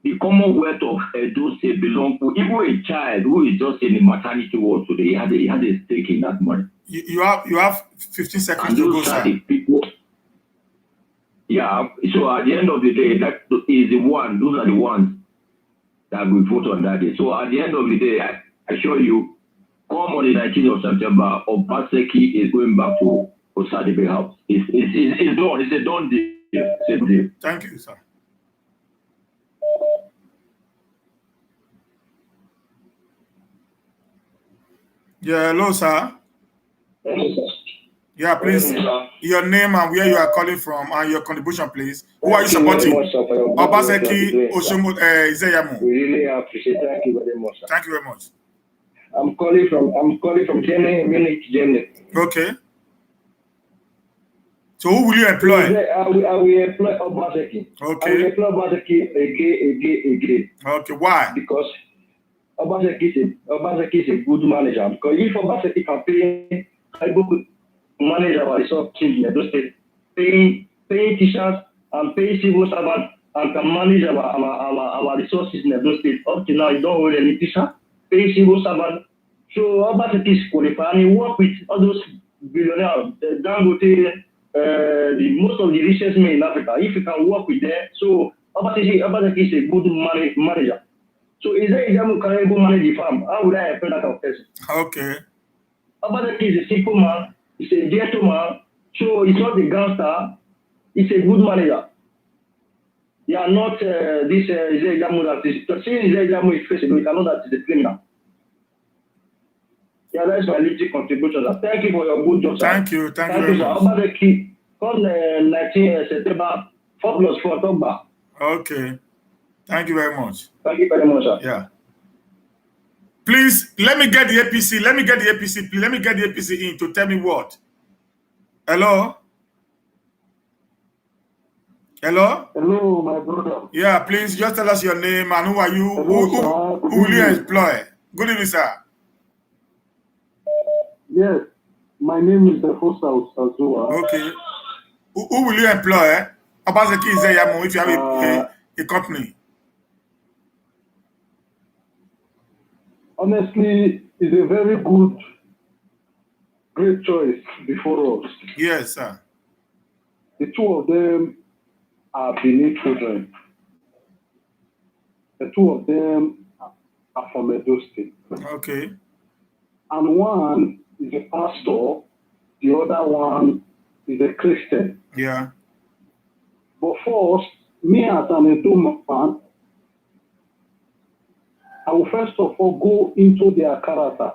S4: the Commonwealth of Edo State belong to even a child who is just in the maternity ward today. He had a stake in that money.
S1: You have 15 seconds
S4: And
S1: to go,
S4: those are
S1: sir.
S4: the people. Yeah. So at the end of the day, that is the one. Those are the ones that we vote on that day. So at the end of the day, I assure you, come on the 19th of September, Obaseki is going back to Osadebe House. It's done. It's a done deal. It's a deal.
S1: Thank you, sir. Yeah, hello, sir. Yeah, please, your name and where you are calling from and your contribution, please. Who are you supporting? Obaseki, Oshomo, Izeyamu.
S5: We really appreciate it. Thank you very much, sir.
S1: Thank you very much.
S5: I'm calling from Germany, Munich, Germany.
S1: Okay. So who will you employ?
S5: I will employ Obaseki.
S1: Okay.
S5: I will employ Obaseki again.
S1: Okay, why?
S5: Because Obaseki is a good manager. Because if Obaseki can pay able to manage our resources in Edo State, paying teachers and paying civil servants, and can manage our resources in Edo State. Up to now, you don't hold any teacher, pay civil servants. So Obaseki is qualified and he work with all those billionaires, Dangote, most of the richest men in Africa. If you can work with them, so Obaseki is a good manager. So is there Ijamu can able manage the farm? How would I employ that kind of person?
S1: Okay.
S5: Obaseki is a simple man, he's a gentleman, so he's not a gangster, he's a good manager. They are not this Ijamu that is, saying Ijamu is facing, we cannot that is a criminal. Yeah, that's my little contribution. Thank you for your good job, sir.
S1: Thank you very much.
S5: Obaseki, come 19 September, 4+4, talk back.
S1: Okay. Thank you very much.
S5: Thank you very much, sir.
S1: Yeah. Please, let me get the APC. Let me get the APC. Please, let me get the APC in to tell me what. Hello? Hello?
S5: Hello, my brother.
S1: Yeah, please just tell us your name and who are you?
S5: Hello,
S1: who will you employ? Good evening, sir.
S5: Yes, my name is Fosa Usazua.
S1: Okay. Who will you employ? Obaseki Izeyamu if you have a company.
S5: Honestly, it's a very great choice before us.
S1: Yes, sir.
S5: The two of them are Benin children. The two of them are from Edo State.
S1: Okay.
S5: And one is a pastor, the other one is a Christian.
S1: Yeah.
S5: But first, me as an Edo man, I will first of all go into their character.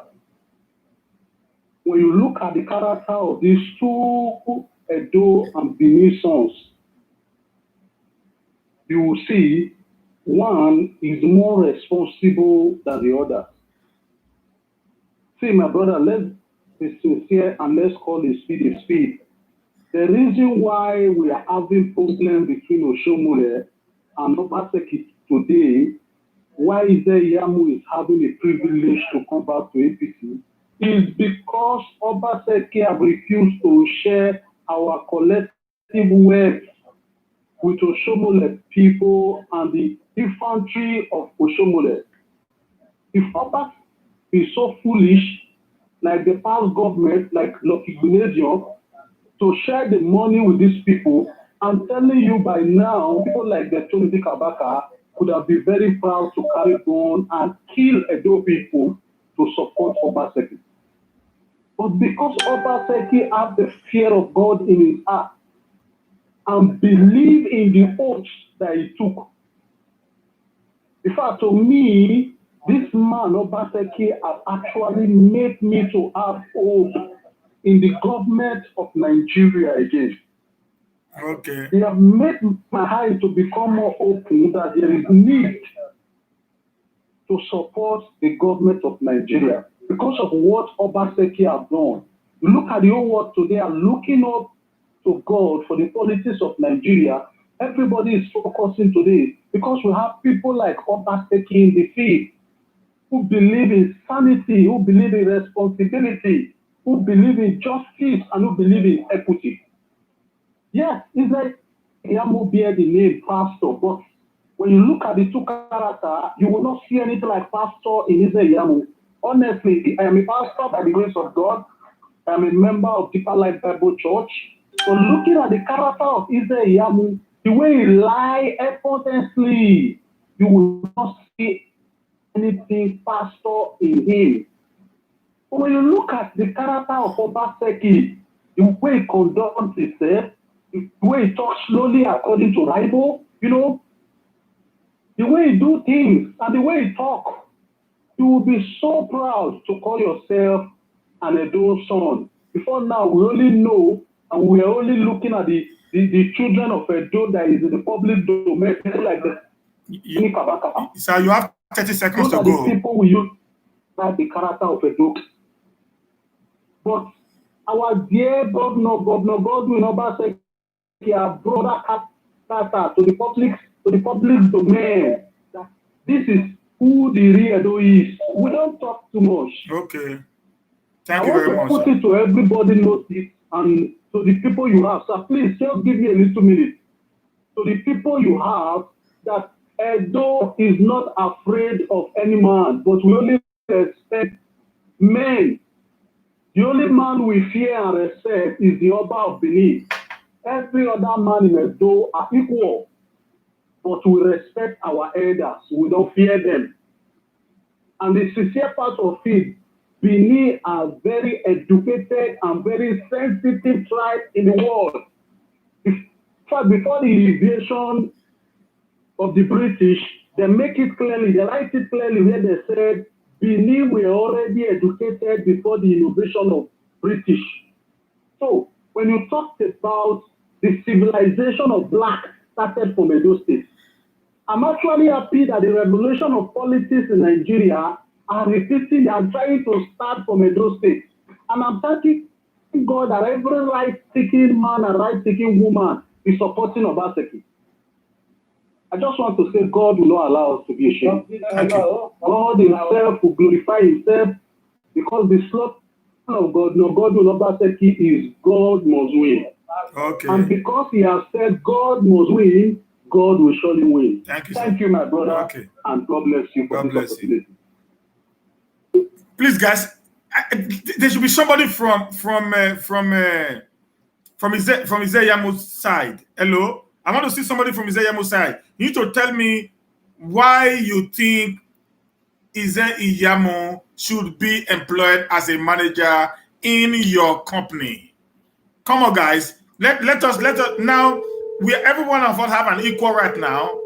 S5: When you look at the character of these two Edo and Benin sons, you will see one is more responsible than the other. See, my brother, let's be sincere and let's call a speed a speed. The reason why we are having problems between Oshomole and Obaseki today, why Izeyamu is having a privilege to come back to APC, is because Obaseki have refused to share our collective wealth with Oshomole people and the infantry of Oshomole. If Obaseki is so foolish, like the past government, like Lucky Gunedion, to share the money with these people, I'm telling you by now, people like the Tony Kabaka could have been very proud to carry on and kill Edo people to support Obaseki. But because Obaseki has the fear of God in his heart and believe in the oaths that he took. In fact, to me, this man, Obaseki, has actually made me to have hope in the government of Nigeria again.
S1: Okay.
S5: They have made my eyes to become more open that there is need to support the government of Nigeria because of what Obaseki have done. You look at the whole world today and looking up to God for the politics of Nigeria. Everybody is focusing today because we have people like Obaseki in the field who believe in sanity, who believe in responsibility, who believe in justice, and who believe in equity. Yes, it's like Yamu bear the name pastor, but when you look at the two characters, you will not see anything like pastor in Israel Yamu. Honestly, I am a pastor by the grace of God. I am a member of Deeper Life Bible Church. So looking at the character of Israel Yamu, the way he lie effortlessly, you will not see anything pastor in him. But when you look at the character of Obaseki, the way he conducts himself, the way he talks slowly according to Bible, the way you do things and the way you talk, you will be so proud to call yourself an Edo son. Before now, we only know and we are only looking at the children of Edo that is in the public domain, people like the
S1: Sir, you have 30 seconds
S5: those
S1: to
S5: are
S1: go.
S5: the people we use like the character of Edo. But our dear Governor Godwin Obaseki, have brought that character to the public domain. This is who the real Edo is. We don't talk too much.
S1: Okay. Thank you very much.
S5: I want to put it to everybody knows it and to the people you have. So please just give me a little minute. To the people you have, that Edo is not afraid of any man, but we only respect men. The only man we fear and respect is the Oba of Benin. Every other man in Edo are equal, but we respect our elders. We don't fear them. And the sincere part of it, Benin are very educated and very sensitive tribe in the world. Before the invasion of the British, they make it clearly, they write it clearly where they said, Benin were already educated before the invasion of British. So when you talk about the civilization of black started from Edo State, I'm actually happy that the revolution of politics in Nigeria are repeating and trying to start from Edo State. And I'm thanking God that every right-thinking man and right-thinking woman is supporting Obaseki. I just want to say God will not allow us to be ashamed. God himself will glorify himself because the slogan of God, no God will not Obaseki is God must win.
S1: Okay.
S5: And because he has said God must win, God will surely win.
S1: Thank you,
S5: Thank you, my brother.
S1: Okay.
S5: And God bless you for
S1: God
S5: this opportunity.
S1: Please, guys, there should be somebody from Izeyamu's side. Hello? I want to see somebody from Izeyamu's side. You need to tell me why you think Izeyamu should be employed as a manager in your company. Come on, guys. Let us now. Every one of us have an equal right now.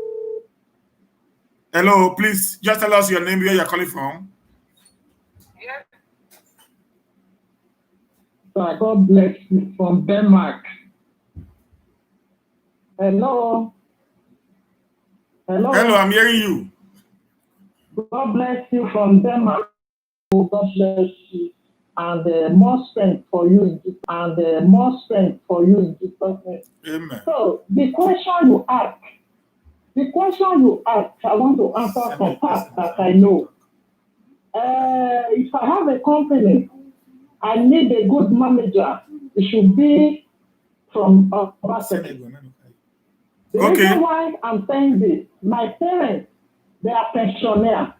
S1: Hello, please just tell us your name, where you're calling from.
S6: Yes. God bless you from Denmark. Hello. Hello.
S1: Hello, I'm hearing you.
S6: God bless you from Denmark. God bless you. And more strength for you. And more strength for you in Jesus' name.
S1: Amen.
S6: So the question you ask, I want to answer from past that I know. If I have a company, I need a good manager. It should be from Obaseki. The reason why I'm saying this, my parents, they are pensioners.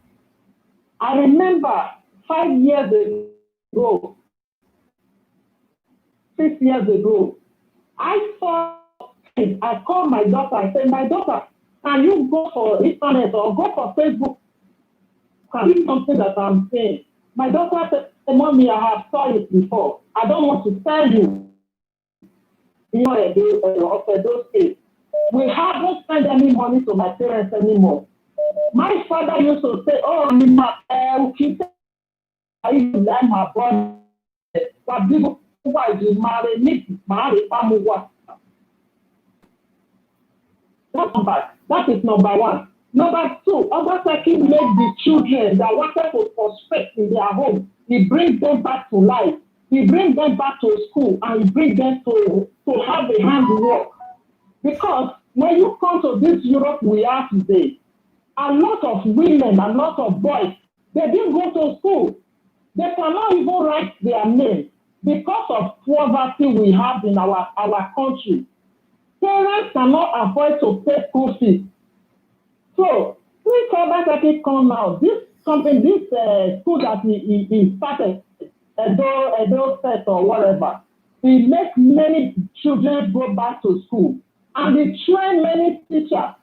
S6: I remember 5 years ago, 6 years ago, I called my daughter. I said, my daughter, can you go for internet or go for Facebook? Can you something that I'm saying? My daughter said, Mommy, I have saw it before. I don't want to tell you. You know, of those days. We haven't spent any money to my parents anymore. My father used to say, oh, I like my brother. But people who are married, That is number one. Number two, Obaseki made the children that wanted to prospect in their home. He brings them back to life. He brings them back to school and he brings them to have a handwork. Because when you come to this Europe we are today, a lot of women, a lot of boys, they didn't go to school. They cannot even write their name because of poverty we have in our country. Parents cannot afford to pay school fees. So, since Obaseki come now, this company, this school that he started, Edo State or whatever, he makes many children go back to school. And he train many teachers.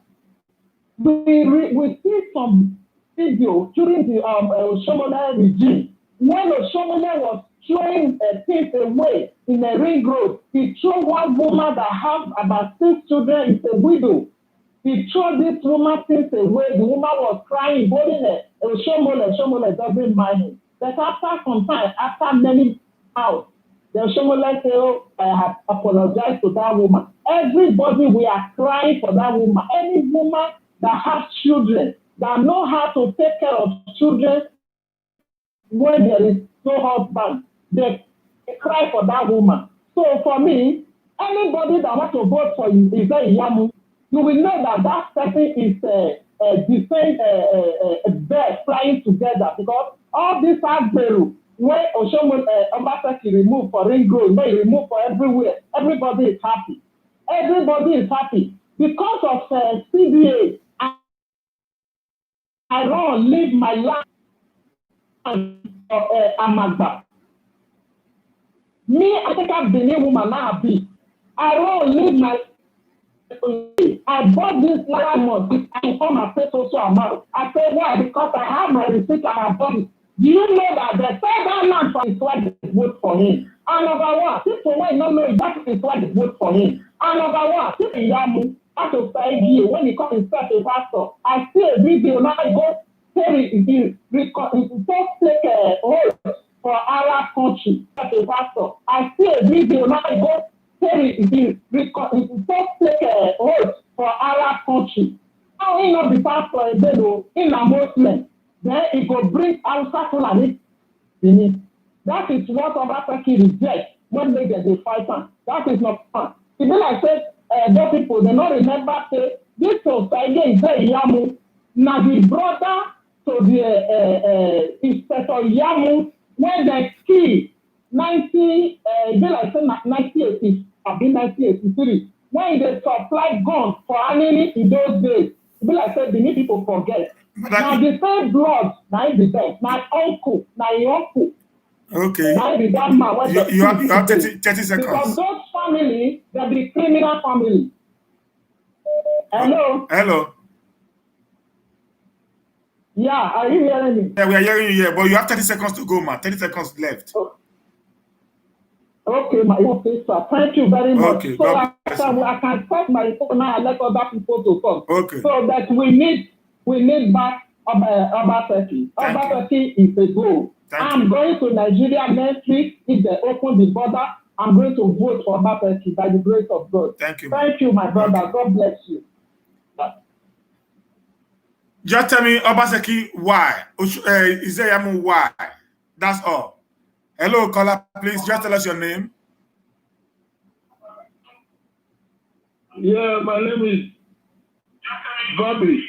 S6: We see some video during the Oshomole regime when Oshomole was throwing things away in a ring road. He threw one woman that has about 6 children, is a widow. He threw this woman things away. The woman was crying, holding it. Oshomole doesn't mind him. But after some time, after many hours, the Oshomole say, oh, I have apologized to that woman. Everybody, we are crying for that woman. Any woman that has children, that know how to take care of children when there is no husband, they cry for that woman. So for me, anybody that wants to vote for Iyamu, you will know that that person is the same bird flying together, because all these Agberu, when Obaseki removed for ring road, when he removed for everywhere, everybody is happy. Everybody is happy. Because of CBA, I don't live my life Amagba. Me, I think I've been a woman now. I don't live my I bought this last month. I come and pay so amount. I say why? Because I have my receipt and I bought it. Do you know that the federal land for his wife is vote for him? And number one, people might not know that is why they vote for him. And number one, people Yamu, after 5 years, when he comes to a pastor, I see a video now. I go tell it take a hold for our country as a pastor. I see a video now. I go tell it take a hold for our country. How he not be pastor a bedo in a Muslim? Then he go bring Hausa Fulani in it. That is what Obaseki reject when they get the fight on. That is not fun. It be like say those people, they don't remember say this society is very Yamu. Now the brother to the Inspector Yamu when they kill 90, it be like say 1980, I be 1983. When they supply guns for enemy in those days, it be like say the new people forget. Now the same blood, now the best. My uncle, your uncle.
S1: Okay.
S6: Now be that man.
S1: You have 30 seconds.
S6: Because those families, they be criminal family. Hello?
S1: Hello.
S6: Yeah, are you hearing me?
S1: Yeah, we are hearing you here, but you have 30 seconds to go, man. 30 seconds left.
S6: Oh. Okay, my officer. Thank you very much.
S1: Okay,
S6: so I can take my phone now and let other people to come.
S1: Okay.
S6: So that we need back Obaseki. Obaseki is a goal. I'm going to Nigeria next week. If they open the border, I'm going to vote for Obaseki by the grace of God.
S1: Thank you.
S6: Thank you, my brother. Okay. God bless you.
S1: Just tell me, Obaseki, why? Izeyamu, why? That's all. Hello, caller. Please just tell us your name.
S4: Yeah, my name is Bobby.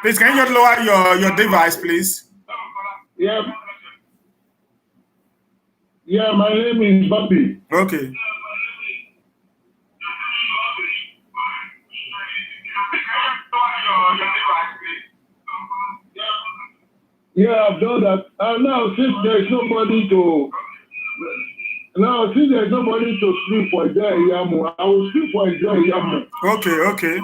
S1: Please, can you just lower your device, please?
S4: Yeah. Yeah, my name is Bobby.
S1: Okay.
S4: Yeah, I've done that. And now since there's nobody to sleep for Yamu, I will sleep for Yamu.
S1: Okay.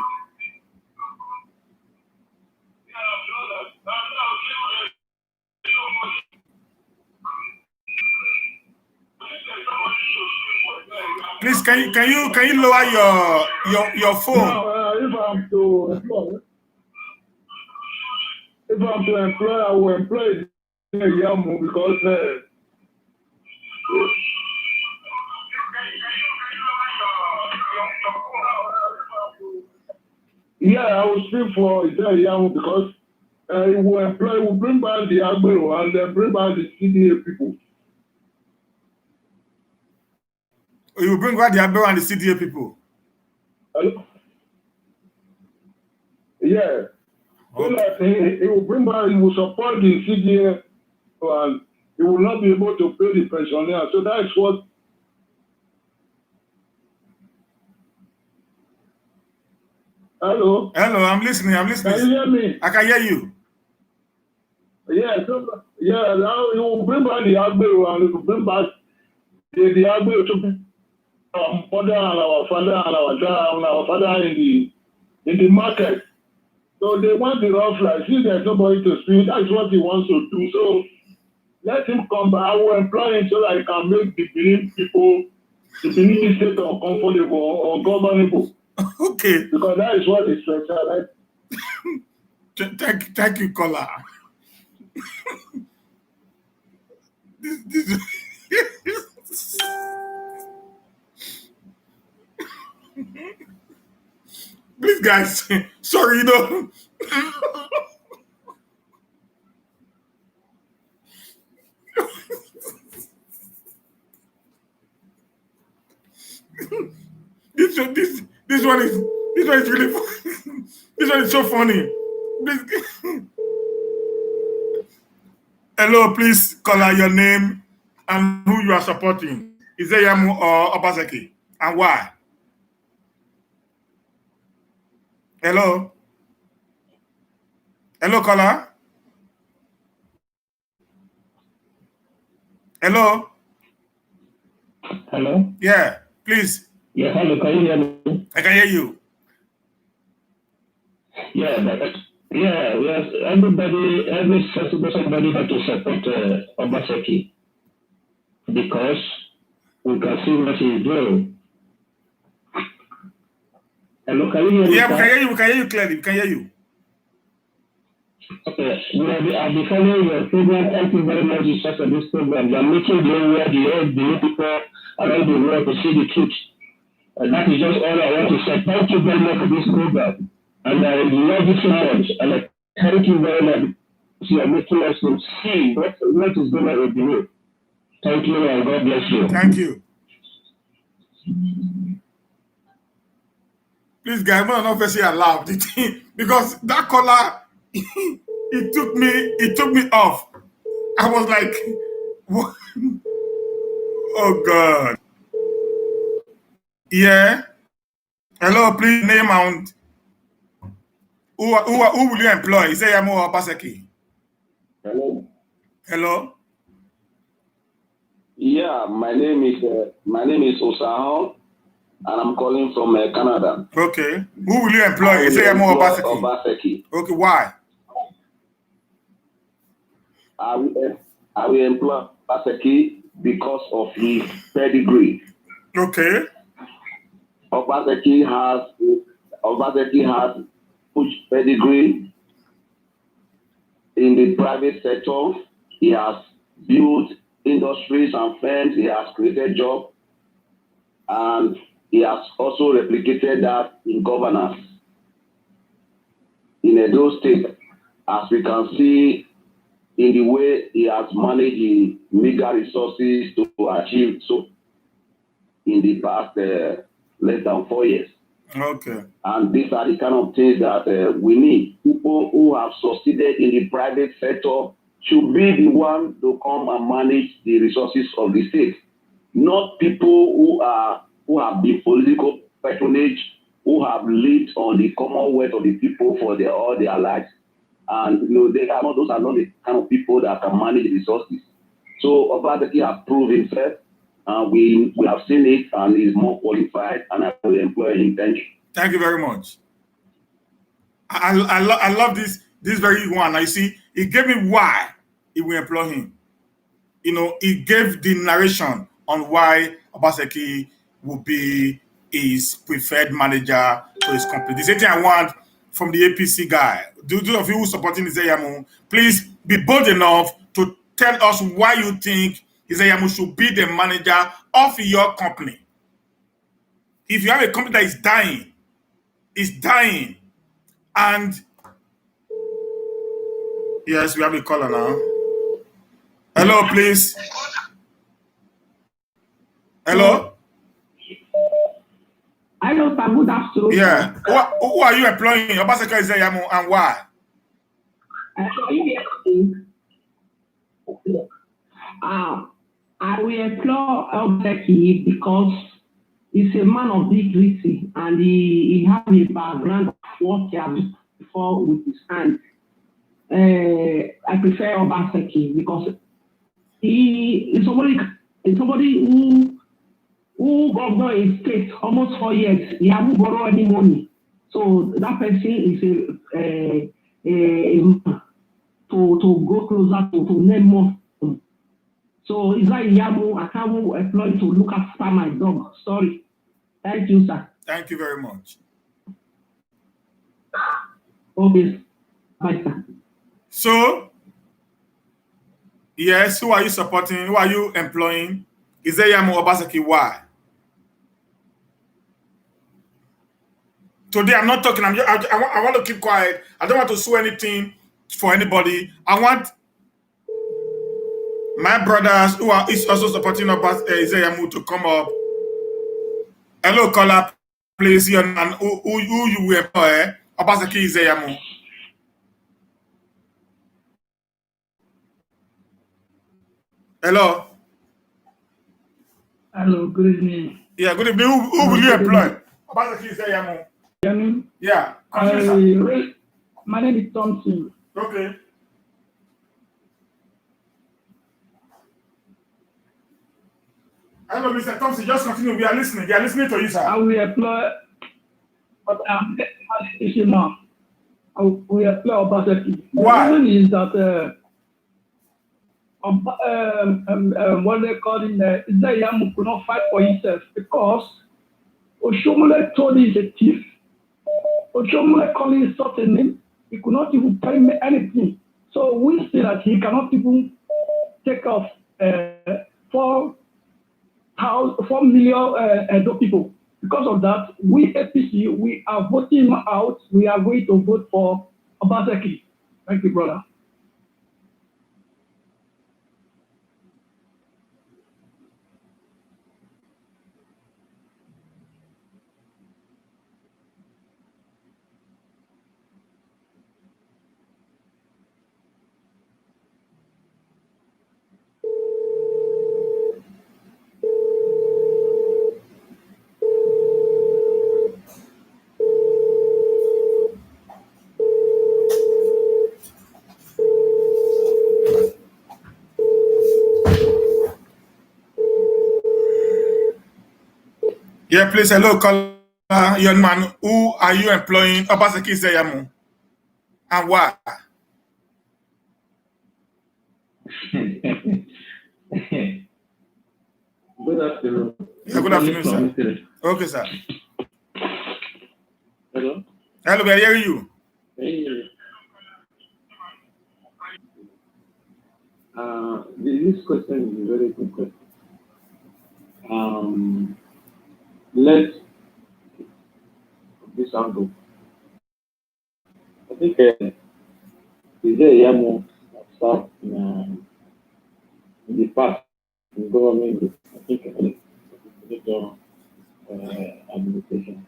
S1: Please, can you lower your phone?
S4: Now, if I'm to employ, I will employ Yamu because. Yeah, I will speak for Yamu because it will bring back the Agbero and then bring back the CDA people.
S1: You will bring back the Agbero and the CDA people?
S4: Hello? Yeah. So that it will bring back, it will support the CDA and it will not be able to pay the pensioners. So that's what. Hello?
S1: Hello, I'm listening.
S4: Can you hear me?
S1: I can hear you.
S4: Yeah, so, yeah, now it will bring back the Agbero and it will bring back the Agbero to our mother and our father and our dad and our father in the market. So they want the rough life. See, there's nobody to speak. That's what he wants to do. So let him come back. I will employ him so that he can make the Benin people, the Benin state uncomfortable or governable.
S1: Okay.
S4: Because that is what is special.
S1: Thank you, caller. this Please, guys, sorry, this one is really funny. This one is so funny. Hello, please call out your name and who you are supporting. Is it Yamu or Obaseki? And why? Hello? Hello, caller? Hello?
S7: Hello?
S1: Yeah, please.
S7: Yeah, hello, can you hear me?
S1: I can hear you.
S7: Yeah, yes, every sensible somebody has to support Obaseki because we can see what he's doing. Hello, can you hear me?
S1: Yeah, we can hear you clearly. We can hear you.
S7: Okay, I'll be following your program. Thank you very much for this program. You're making the world, the people around the world to see the truth. And that is just all I want to say. Thank you very much for this program. And I love it so much. And I thank you very much. You are making us to see what is going on with the world. Thank you and God bless you.
S1: Thank you. Please, guys, I'm not very allowed because that caller it took me off. I was like, what? Oh God. Yeah. Hello, please name and who will you employ? Is it Yamu or Obaseki?
S8: Hello.
S1: Hello.
S8: Yeah, my name is Osahon, and I'm calling from Canada.
S1: Okay. Who will you employ? Is it Yamu or Obaseki?
S8: Obaseki.
S1: Okay. Why?
S8: I will employ Obaseki because of his pedigree.
S1: Okay.
S8: Obaseki has huge pedigree in the private sector. He has built industries and firms. He has created jobs, and he has also replicated that in governance in Edo State, as we can see in the way he has managed the meager resources to achieve so in the past less than 4 years.
S1: Okay.
S8: And these are the kind of things that we need. People who have succeeded in the private sector should be the one to come and manage the resources of the state, not people who have been political patronage, who have lived on the commonwealth of the people for all their lives. And those are not the kind of people that can manage resources. So Obaseki has proved himself. We have seen it, and he's more qualified, and I will employ him. Thank you.
S1: Thank you very much. I love this very one. I see it gave me why he will employ him. He gave the narration on why Obaseki will be his preferred manager for his company. The same thing I want from the APC guy. Those of you who supporting Izeyamu, please be bold enough to tell us why you think Izeyamu should be the manager of your company. If you have a company that is dying, And yes, we have a caller now. Hello, please. Hello?
S6: Hello, sir. Good afternoon.
S1: Yeah. Who are you employing? Obaseki Izeyamu, and why?
S6: I will employ Obaseki because he's a man of dignity and he has a background of work he has done before with his hands. I prefer Obaseki because he is somebody who governor a state almost 4 years. He hasn't borrowed any money. So that person is to go closer to name more. So it's like Yamu, I can't employ to look after my dog. Sorry. Thank you, sir.
S1: Thank you very much.
S6: Okay. Bye, sir.
S1: So, yes, who are you supporting? Who are you employing? Izeyamu Obaseki, why? Today, I'm not talking. I want to keep quiet. I don't want to sue anything for anybody. I want my brothers who are also supporting Izeyamu to come up. Hello, caller, please. And who you will employ? Obaseki Izeyamu. Hello.
S9: Hello, good evening.
S1: Yeah, good evening. Who will you employ? Obaseki Izeyamu. Yeah.
S9: My name is Thompson.
S1: Okay. Hello, Mr. Thompson. Just continue. We are listening. They are listening to you, sir.
S9: I will employ, but you know, I will employ Obaseki.
S1: Why?
S9: The reason is that what they call in Izeyamu could not fight for himself because Oshomole told he's a thief. Oshomole called him such a name. He could not even pay me anything. So we see that he cannot even take off 4 million people. Because of that, we APC, we are voting him out. We are going to vote for Obaseki. Thank you, brother.
S1: Yeah, please. Hello, caller, young man. Who are you employing? Obaseki Izeyamu. And why?
S10: Good afternoon.
S1: Yeah, good afternoon, sir. Okay, sir.
S10: Hello?
S1: Hello, we are hearing you.
S10: Hey. This question is a very good question. Let's this angle. I think Izeyamu served in the past in government. I think administration.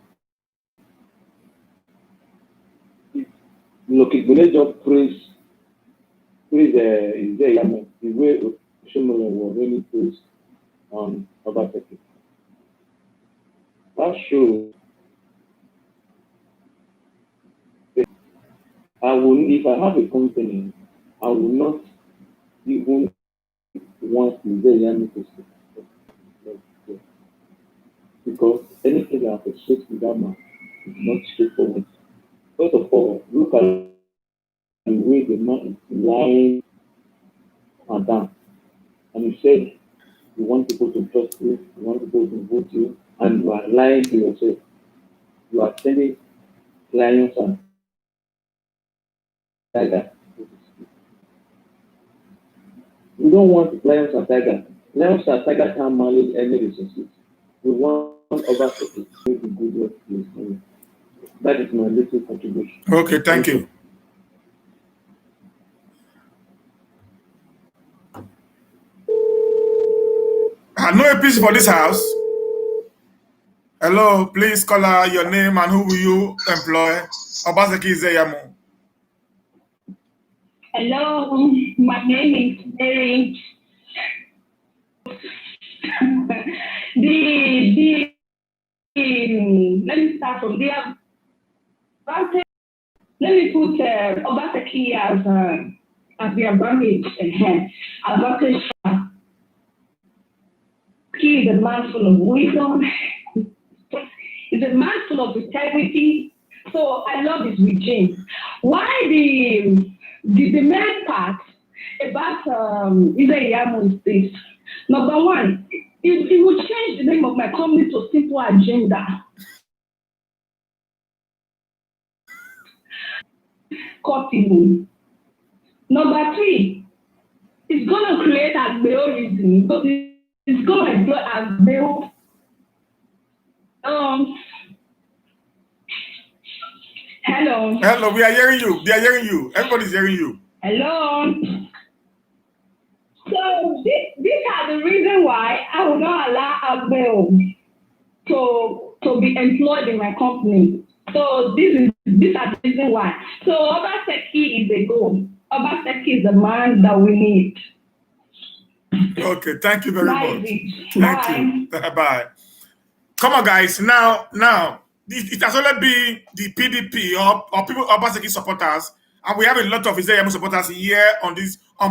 S10: Look, if we just praise Izeyamu, the way Oshomole was really praised on Obaseki. That shows if I have a company, I will not even want Izeyamu to stay. Because anything that associates with that man is not straightforward. First of all, look at the way the man is lying and down. And you said you want people to trust you, you want people to vote you, and you are lying to yourself. You are telling lions and tigers. We don't want lions and tigers. Lions and tigers can't manage any resources. We want Obaseki to make a good workplace. That is my little contribution.
S1: Okay, thank you. No APC for this house. Hello, please call out your name and who will you employ? Obaseki Zeyamu.
S11: Hello, my name is Mary. Let me start from there. Let me put Obaseki as the advantage. Advantage. He is a man full of wisdom. He's a man full of integrity. So I love this regime. Why the main part about Izeyamu is this? Number one, it will change the name of my company to Simple Agenda. Copy. Number three, it's going to create algorithm because it's going to employ algorithm. Hello.
S1: Hello, we are hearing you. They are hearing you. Everybody's hearing you.
S11: Hello. So these are the reason why I will not allow Abel to be employed in my company. So these are the reason why. So Obaseki is a goal. Obaseki is the man that we need.
S1: Okay, thank you very much.
S11: Bye.
S1: Thank you. Bye. Come on, guys. Now, it has only been the PDP or people Obaseki supporters, and we have a lot of Izeyamu supporters here on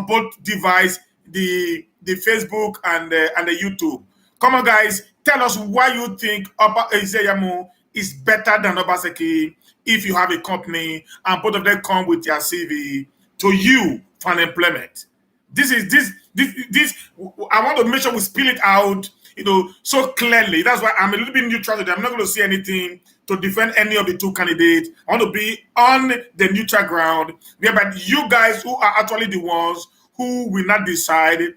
S1: both device, the Facebook and the YouTube. Come on, guys. Tell us why you think Izeyamu is better than Obaseki if you have a company and both of them come with their CV to you for an employment. This. I want to make sure we spill it out, so clearly. That's why I'm a little bit neutral today. I'm not going to say anything to defend any of the two candidates. I want to be on the neutral ground, whereby you guys who are actually the ones who will not decide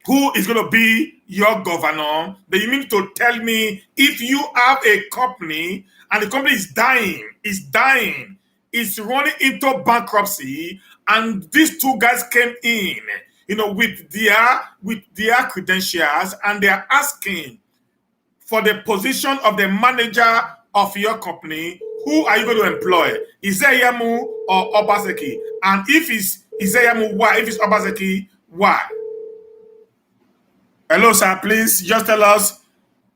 S1: who is going to be your governor. Then you mean to tell me if you have a company and the company is dying, it's running into bankruptcy, and these two guys came in, with their credentials, and they're asking for the position of the manager of your company, who are you going to employ? Izeyamu or Obaseki? And if it's Izeyamu, why? If it's Obaseki, why? Hello, sir. Please just tell us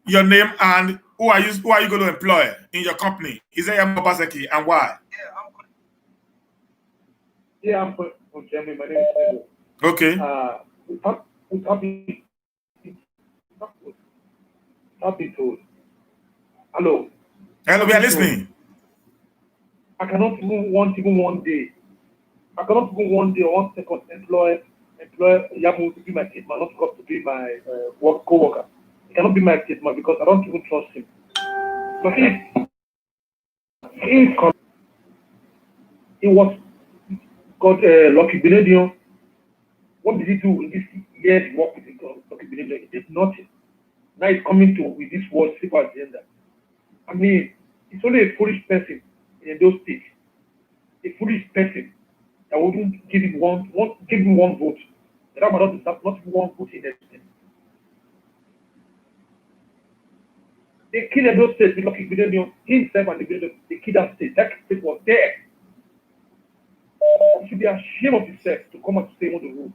S1: your name and who are you going to employ in your company? Izeyamu Obaseki, and why?
S12: Yeah, I'm Jeremy. My name is Pedro.
S1: Okay.
S12: Hello.
S1: Hello, we are listening.
S12: I cannot even one day. I cannot even 1 day or 1 second employ Yamu to be my kid man, not to be my co-worker. He cannot be my kid man because I don't even trust him. So he was called Lucky Benedion. What did he do in this year he worked with Lucky Benedion? He did nothing. Now he's coming to with this word simple agenda. I mean, it's only a foolish person in those states. A foolish person that wouldn't give him one vote. That might not even one vote in everything. They killed those states with Lucky Benedion himself, and they killed that state. That state was there. You should be ashamed of yourself to come and stay on the road.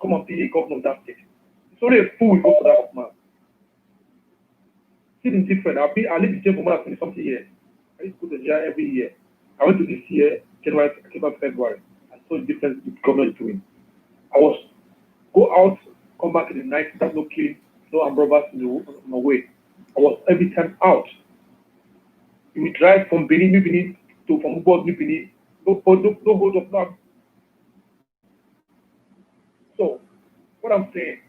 S12: Come and be a governor of that state. It's only a fool who goes for that man. It's different. I live in jail for more than 20-something years. I used to go to jail every year. I went to this year, January, I came back February. I saw the difference the government is doing. I was go out, come back in the night, start no killing, no armed robbers on my way. I was every time out. We drive from Benin to from Ubod, Benin. No hold up now. So, what I'm saying,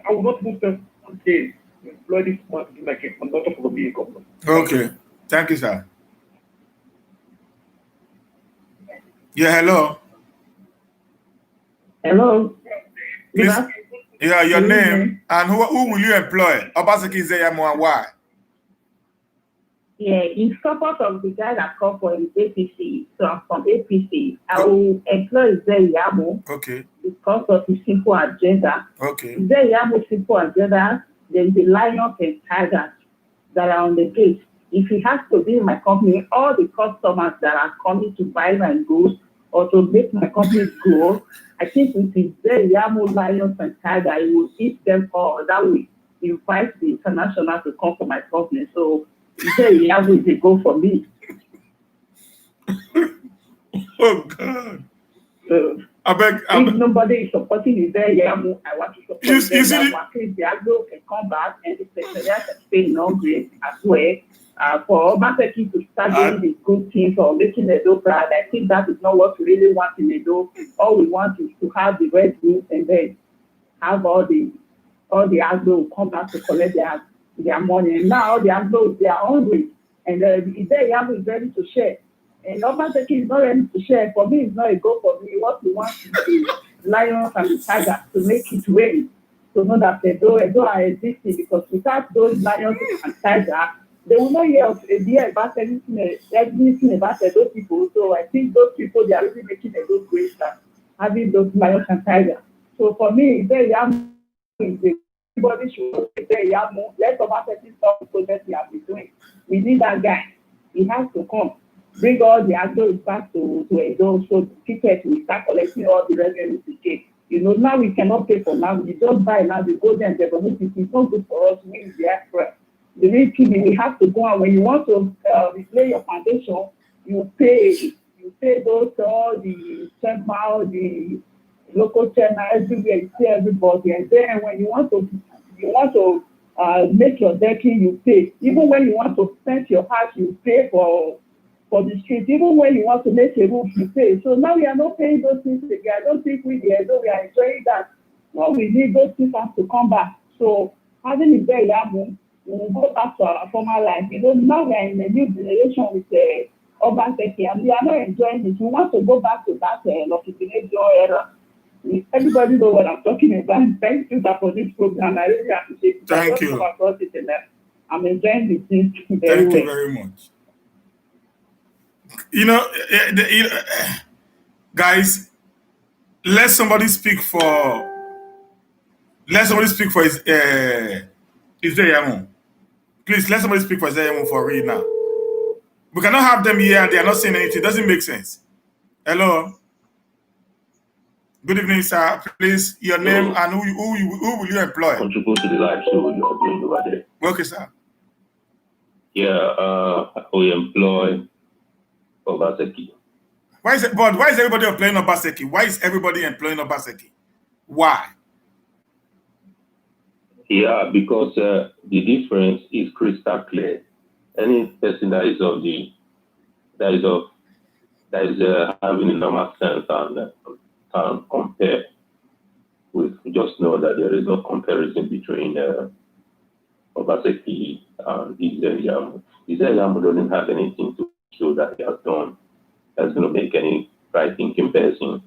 S12: I will not move them today to employ this man to be my case. I'm not going to be a government.
S1: Okay. Thank you, sir. Yeah, hello.
S6: Hello.
S1: Please, your name and who will you employ? Obaseki Izeyamu, and why?
S6: Yeah, in support of the guy that called for the APC, so I'm from APC, I will employ Zeyamo
S1: Okay.
S6: because of his simple agenda.
S1: Okay.
S6: Zeyamo's simple agenda, there's the lions and tigers that are on the gate. If he has to be in my company, all the customers that are coming to buy my goods or to make my company grow, I think with the Zeyamo lions and tigers, I will eat them all. That will invite the international to come for my company. So Zeyamo is a go for me.
S1: Oh God.
S6: So
S1: I beg.
S6: if nobody is supporting the Zeyamo, I want to support
S1: You
S6: them.
S1: see
S6: That the agro can come back and the secretariat can stay in Hungary as well. For Obaseki to start doing the good things or making Edo proud, I think that is not what we really want in Edo. All we want is to have the red meat and then have all the agro come back to collect their money. And now all the agro, they are hungry. And the Zeyamo is ready to share. And Obaseki is not ready to share. For me, it's not a go for me. What we want is the lions and the tigers to make it rain. To know that Edo are existing, because without those lions and tigers, they will not hear about anything about those people. So I think those people, they are really making a good great start, having those lions and tigers. So for me, Zeyamo is everybody should say Zeyamo. Let Obaseki stop the project we have been doing. We need that guy. He has to come. Bring all the actors back to Edo, so people will start collecting all the revenue we get. You know, now we cannot pay for now. We just buy now, we go there and develop it. It's not good for us. We in the Africa. The real thing, we have to go, and when you want to replay your foundation, you pay those all the temple, the local channel, everywhere. You pay everybody, and then when you want to make your decking, you pay. Even when you want to paint your house, you pay for the street. Even when you want to make a roof, you pay. So now we are not paying those things again. I don't think we are enjoying that. No, we need those things to come back. So having it there, we will go back to our former life. You know, now we are in a new generation with Obaseki, and we are not enjoying it. We want to go back to that era. Everybody knows what I'm talking about. Thank you for this program. I really appreciate it.
S1: Thank you.
S6: I'm enjoying the things.
S1: Thank you very much. You know, guys, let somebody speak for his Zeyamo. Please, let somebody speak for Zeyamo for real now. We cannot have them here and they are not saying anything. It doesn't make sense. Hello. Good evening, sir. Please, your name and who will you employ?
S13: Contribute to the live show you are doing over there.
S1: Okay, sir.
S13: Yeah, we employ Obaseki.
S1: Why is everybody employing Obaseki? Why is everybody employing Obaseki? Why?
S13: Yeah, because the difference is crystal clear. Any person that is having a normal sense and can compare with, just know that there is no comparison between Obaseki and Zeyamo. Zeyamo doesn't have anything to show that he has done that's going to make any right thinking person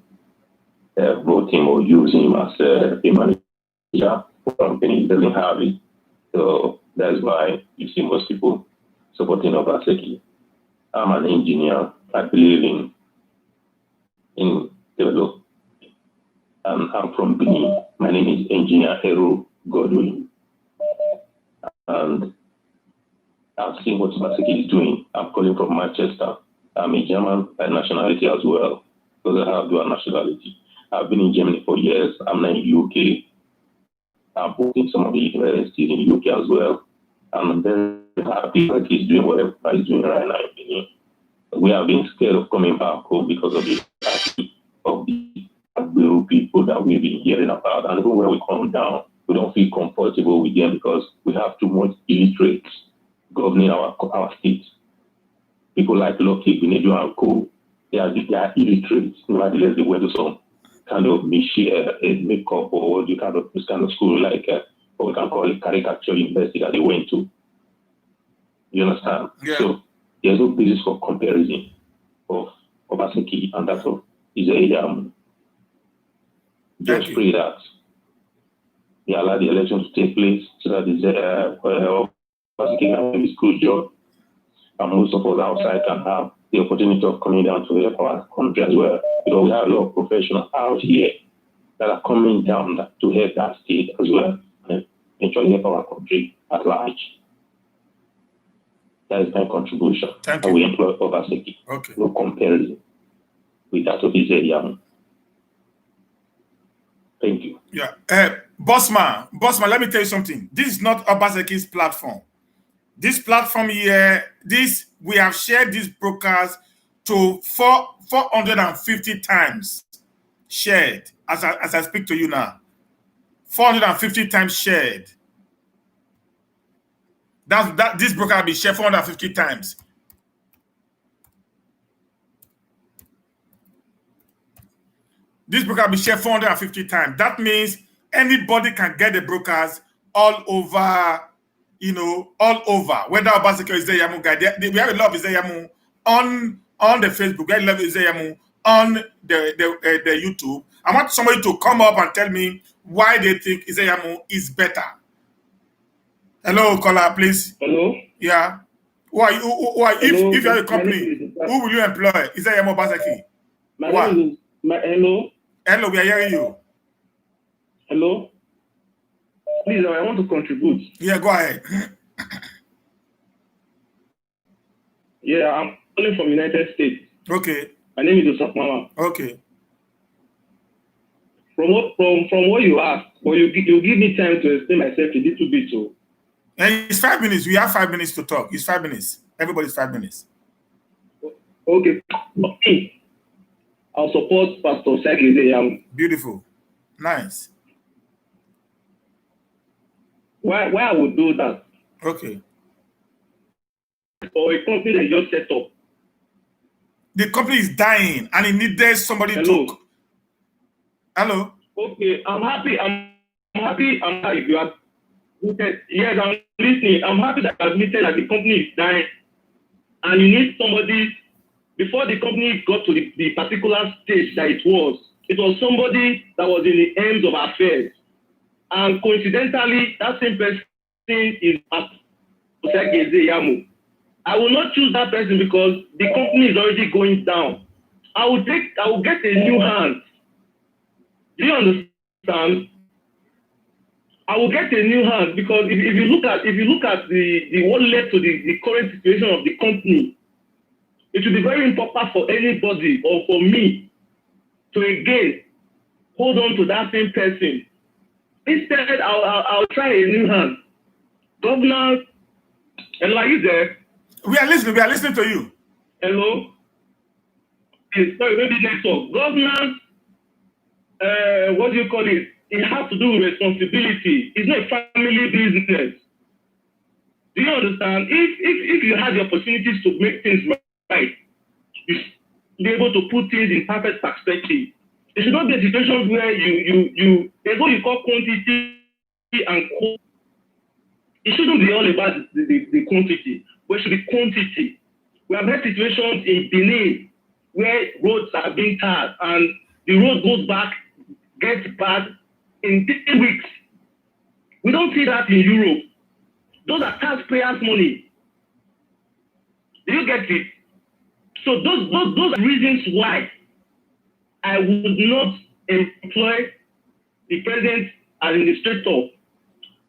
S13: vote him or use him as a manager for company. He doesn't have it. So that's why you see most people supporting Obaseki. I'm an engineer. I believe in development. I'm from Benin. My name is Engineer Hero Godwin. And I've seen what Obaseki is doing. I'm calling from Manchester. I'm a German by nationality as well, because I have dual nationality. I've been in Germany for years. I'm now in the UK. I'm working some of the universities in the UK as well. I'm very happy that he's doing whatever he's doing right now in Benin. We have been scared of coming back home because of the people that we've been hearing about. And even when we come down, we don't feel comfortable with them because we have too much illiterates governing our state. People like Lucky, Binedo, and Co. They are illiterate. Nevertheless, they went to some kind of makeup or this kind of school like what we can call it caricature university that they went to. You understand?
S1: Yeah.
S13: So there's no basis for comparison of Obaseki and that of Zeyamo. Just pray that they allow the election to take place so that Obaseki can do his good job. And most of us outside can have the opportunity of coming down to help our country as well. Because we have a lot of professionals out here that are coming down to help that state as well, and eventually help our country at large. That is my contribution.
S1: Thank
S13: and
S1: you.
S13: we employ Obaseki.
S1: Okay.
S13: No comparison with that of Israel. Thank you.
S1: Yeah. Bossman, let me tell you something. This is not Obaseki's platform. This platform here, we have shared this broadcast to 450 times shared as I speak to you now. 450 times shared. This broadcast will be shared 450 times. This broadcast will be shared 450 times. That means anybody can get the broadcast all over, all over. Whether Obaseki or Izeyamu guy, we have a lot of Izeyamu on the Facebook, we have a lot of Izeyamu on the YouTube. I want somebody to come up and tell me why they think Izeyamu is better. Hello, caller, please.
S12: Hello.
S1: Yeah. Why?
S12: Hello.
S1: If you have a company, who will you employ? Izeyamu Obaseki?
S12: Hello.
S1: Hello, we are hearing you.
S12: Hello. Please, I want to contribute.
S1: Yeah, go ahead.
S12: Yeah, I'm calling from United States.
S1: Okay.
S12: My name is Osaf Mama.
S1: Okay.
S12: From what you asked, well, you give me time to explain myself a little bit too.
S1: And it's 5 minutes. We have 5 minutes to talk. It's 5 minutes. Everybody's 5 minutes.
S12: Okay. I'll support Pastor Sagi.
S1: Beautiful. Nice.
S12: Why I would do that?
S1: Okay.
S12: Or a company that just set up.
S1: The company is dying and it needed somebody to. Hello.
S12: Okay, I'm happy. You are. Yes, I'm listening. I'm happy that you admitted that the company is dying, and you need somebody. Before the company got to the particular stage that it was somebody that was in the ends of affairs. And coincidentally, that same person is Yamu. I will not choose that person because the company is already going down. I will get a new hand. Do you understand? I will get a new hand because if you look at the what led to the current situation of the company, it will be very improper for anybody or for me to again hold on to that same person. Instead, I'll try a new hand. Governor, hello, are you there?
S1: We are listening to you.
S12: Hello? Sorry, maybe network. Governor, what do you call it? It has to do with responsibility. It's not a family business. Do you understand? If you have the opportunities to make things right, you should be able to put things in perfect perspective. There should not be a situation where there's what you call quantity and quality. It shouldn't be all about the quantity, but it should be quantity. We have had situations in Benin where roads are being tarred and the road gets bad in 3 weeks. We don't see that in Europe. Those are taxpayers' money. Do you get it? So those are reasons why I would not employ the present administrator.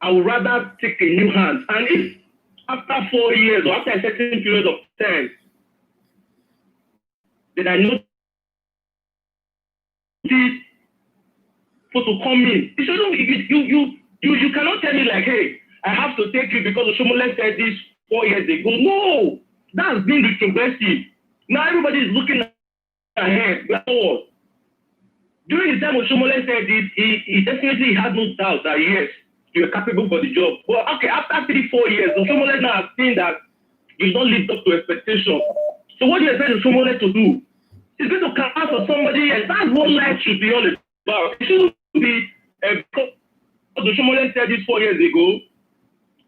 S12: I would rather take a new hand. And if after 4 years or after a certain period of time, then I know this to come in. You cannot tell me like, hey, I have to take you because Oshomole said this 4 years ago. No, that's being retrogressive. Now everybody is looking ahead. During the time Oshomole said this, he definitely had no doubt that yes, you are capable for the job. Well, okay, after 3-4 years, Oshomole now has seen that you don't live up to expectation. So what do you expect Oshomole to do? He's going to come out for somebody else. That's what life should be all about. It shouldn't be Oshomole said this 4 years ago.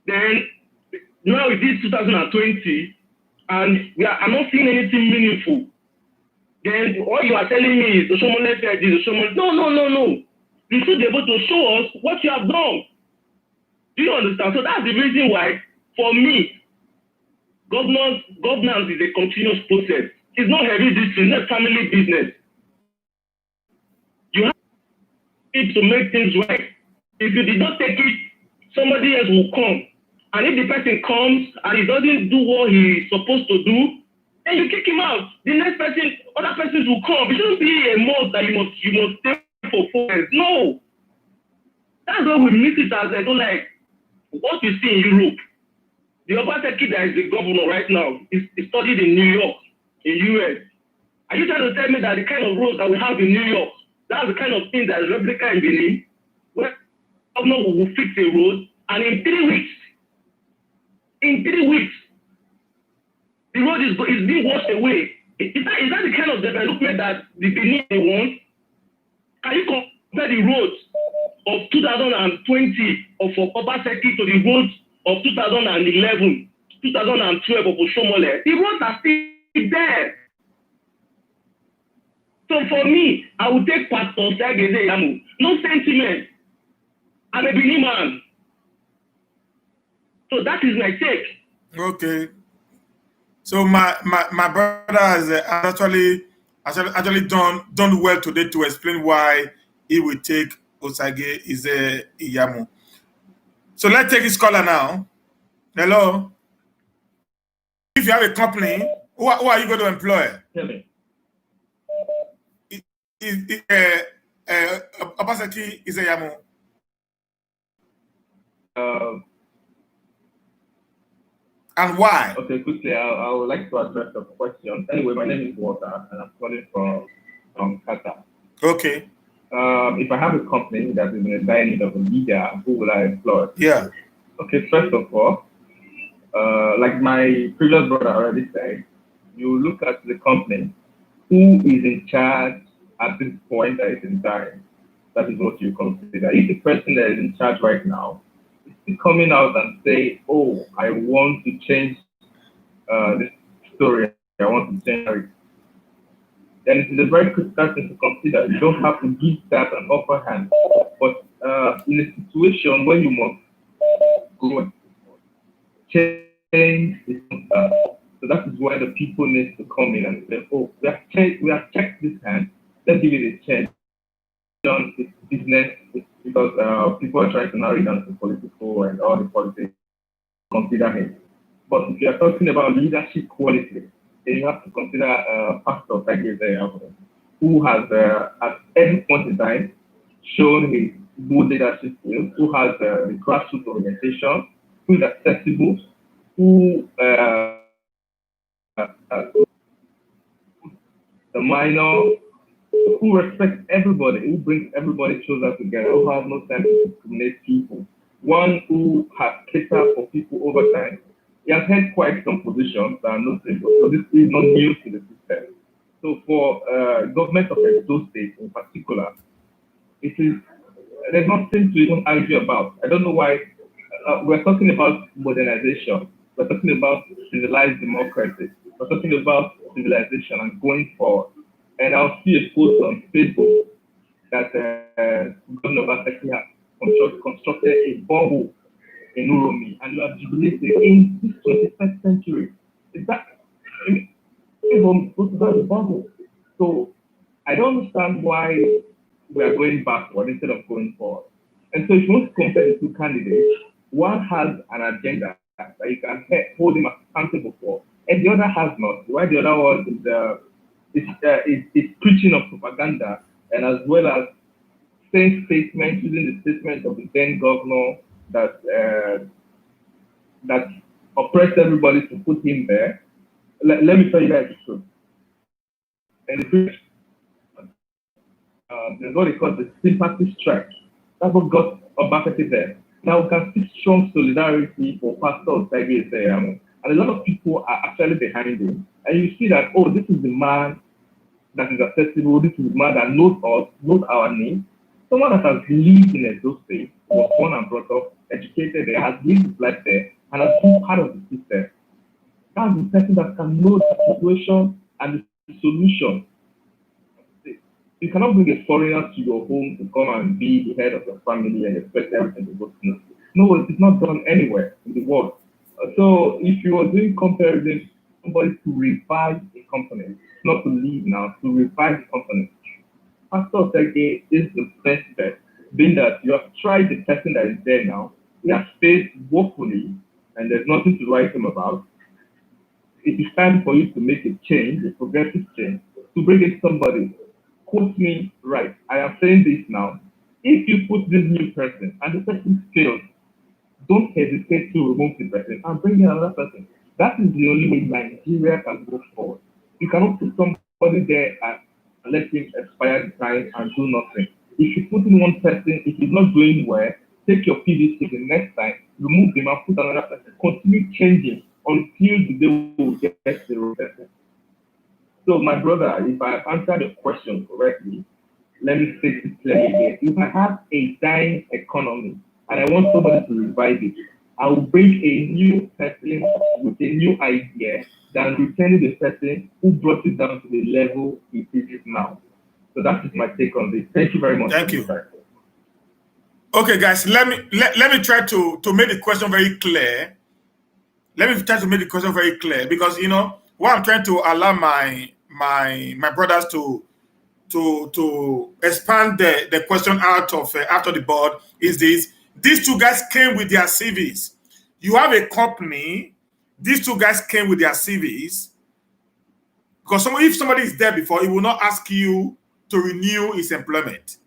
S12: Then now it is 2020, and I'm not seeing anything meaningful. Then all you are telling me is Oshomole said this, Oshomole. No. You should be able to show us what you have done. Do you understand? So that's the reason why, for me,
S4: Governance is a continuous process. It's not hereditary, it's not family business. You have to make things right. If you did not take it, somebody else will come. And if the person comes and he doesn't do what he's supposed to do, then you kick him out. The next person, other persons will come. It shouldn't be a must that you must stay for 4 years. No. That's why we miss it as like what you see in Europe. The Obaseki that is the governor right now is studied in New York, in US. Are you trying to tell me that the kind of roads that we have in New York, that's the kind of thing that is replica in Benin, where the governor will fix a road, and in 3 weeks, the road is being washed away. Is that the kind of development that the Benin wants? Can you compare the roads of 2020 of Obaseki to the roads of 2011, 2012 of Oshomole? The roads are still there. So for me, I would take Pastor Sageze Yamu. No sentiment. I'm a Benin man. So that is my take.
S1: Okay. So my brother has actually done well today to explain why he will take Osage Iyamu. So let's take his caller now. Hello. If you have a company, who are you going to employ?
S4: Tell me.
S1: Obaseki Iyamu. And why?
S10: Okay, quickly, I would like to address the question. Anyway, my name is Walter, and I'm calling from Qatar.
S1: Okay.
S10: If I have a company that is in a dire need of a leader, who will I employ?
S1: Yeah.
S10: Okay, first of all, like my previous brother already said, you look at the company, who is in charge at this point that is in time. That is what you consider. If the person that is in charge right now is coming out and say, oh, I want to change this story, I want to change it, then it is a very critical thing to consider. You don't have to give that an upper hand. But in a situation where you must go change this, so that is why the people need to come in and say, oh, we have checked this hand, let's give it a chance. It's business, because people are trying to narrow it down to political and all the politics, consider him. But if you are talking about leadership quality, then you have to consider Pastor Sageze, who has at every point in time shown his good leadership skills, who has the grassroots organization, who is accessible, who the minor, who respects everybody, who brings everybody closer together, who has no time to discriminate people, one who has catered for people over time. He has held quite some positions that are not simple, so this is not new to the system. So for government of Edo State in particular, there's nothing to even argue about. I don't know why we're talking about modernization. We're talking about civilized democracy. We're talking about civilization and going forward. And I'll see a post on Facebook that Governor Obaseki has constructed a borehole in Uromi, and you are jubilating in this 21st century. Is that supposed to have a borehole? So I don't understand why we are going backward instead of going forward. And so if you want to compare the two candidates, one has an agenda that you can hold him accountable for, and the other has not. Why the other one is preaching of propaganda, and as well as saying statements, using the statement of the then governor that oppressed everybody to put him there. Let me tell you guys the truth. And there's what they call the sympathy strike. That's what got Obaseki there. Now we can see strong solidarity for Pastor Sageze there. And a lot of people are actually behind him. And you see that, oh, this is the man that is accessible, this is the man that knows us, knows our needs. Someone that has lived in Edo State, was born and brought up, educated there, has lived his life there, and has been part of the system. That's the person that can know the situation and the solution. You cannot bring a foreigner to your home to come and be the head of your family and expect everything to go smoothly. No, it is not done anywhere in the world.
S12: So if you are doing comparison, somebody to revive a company, not to leave now, to revive the company, Pastor Sege is the best bet, being that you have tried the person that is there now, he has failed woefully, and there's nothing to write him about. It is time for you to make a change, a progressive change, to bring in somebody. Quote me right. I am saying this now. If you put this new person and the person fails, don't hesitate to remove the person and bring in another person. That is the only way Nigeria can go forward. You cannot put somebody there and let him expire the time and do nothing. If you put in one person, if he's not doing well, take your PVC the next time, remove him and put another person. Continue changing until the day we will get the right person. So, my brother, if I answered the question correctly, let me state it clearly again. If I have a dying economy and I want somebody to revive it, I will bring a new person with a new idea than returning the person who brought it down to the level it is now. So that is my take on this. Thank you very much.
S1: Thank you. Okay, guys, let me try to make the question very clear. Let me try to make the question very clear, because what I'm trying to allow my brothers to expand the question out of after the board is this. These two guys came with their CVs. You have a company. These two guys came with their CVs, because if somebody is there before, he will not ask you to renew his employment.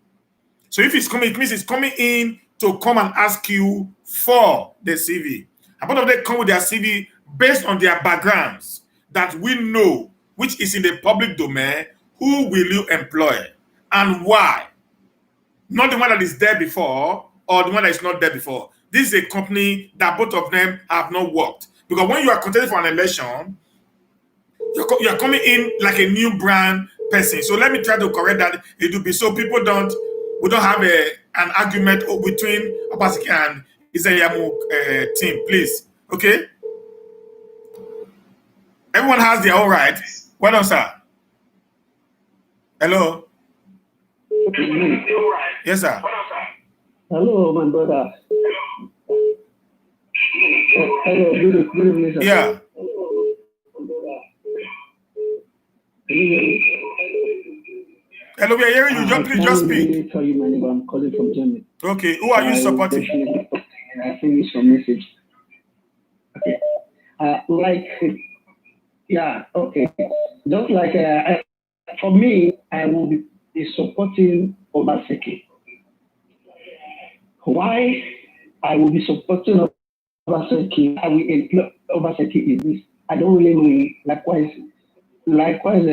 S1: So if it's coming, it means it's coming in to come and ask you for the CV. And both of them come with their CV based on their backgrounds that we know, which is in the public domain. Who will you employ and why? Not the one that is there before or the one that is not there before. This is a company that both of them have not worked. Because when you are contesting for an election, you are coming in like a new brand person. So let me try to correct that. It will be so we don't have an argument between Obaseki and Izayamu team, please. Okay? Everyone has their own right. Well done, sir. Hello? Yes, sir.
S7: Hello, my brother. Hello, good evening, sir.
S1: Yeah. Hello, we are hearing you. Just speak.
S7: Tell you my name. I'm calling from Germany.
S1: Okay, who are you supporting?
S7: I finished your message. Okay. Okay. Just like for me, I will be supporting Obaseki. Why I will be supporting Obaseki? I will employ Obaseki is this. I don't really know him. Likewise,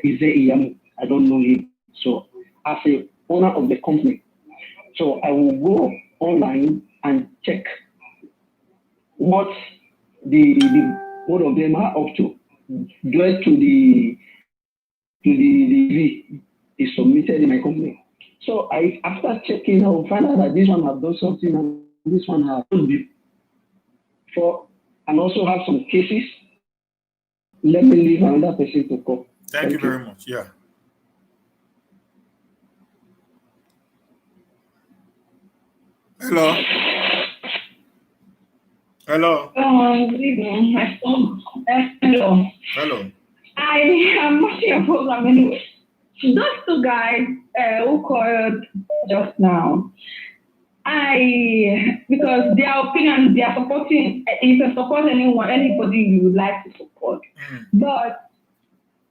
S7: Ize I don't know him. So, as a owner of the company, so I will go online and check what the both of them are up to. Direct to the is submitted in my company. So after checking, I will find out that this one have done something and this one has done before, and also have some cases. Let me leave another person to call.
S1: Thank you very much. Yeah. Hello. Hello.
S11: Good evening. Hello.
S1: Hello.
S11: I am watching a program anyway. Those two guys who called just now, because their opinion, they are supporting, you can support anybody you would like to support. But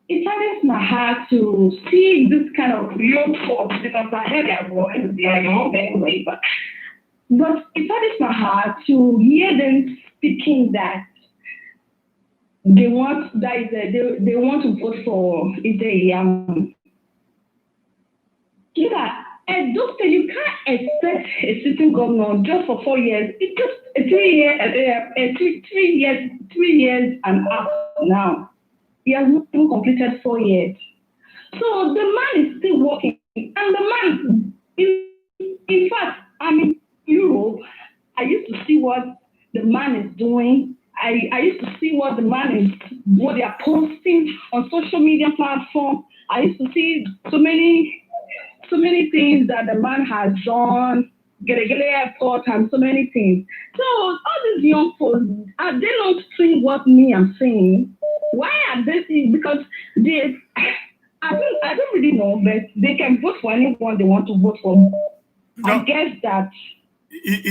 S11: it saddens my heart to see this kind of real talk, because I heard their voice, they are your own anyway, but it saddens my heart to hear them speaking that they want to vote for Ize. You can't expect a sitting governor just for 4 years. It's just 3 years and up now. He has not even completed 4 years. So the man is still working. And the man is, in fact, I'm in Europe. I used to see what the man is doing. I used to see what they are posting on social media platforms. I used to see so many things that the man has done. Gelegele Airport and so many things. So all these young folks, are they not seeing what me I'm saying? Why are they seeing? Because they, I don't really know, but they can vote for anyone they want to vote for.
S1: No.
S11: I guess that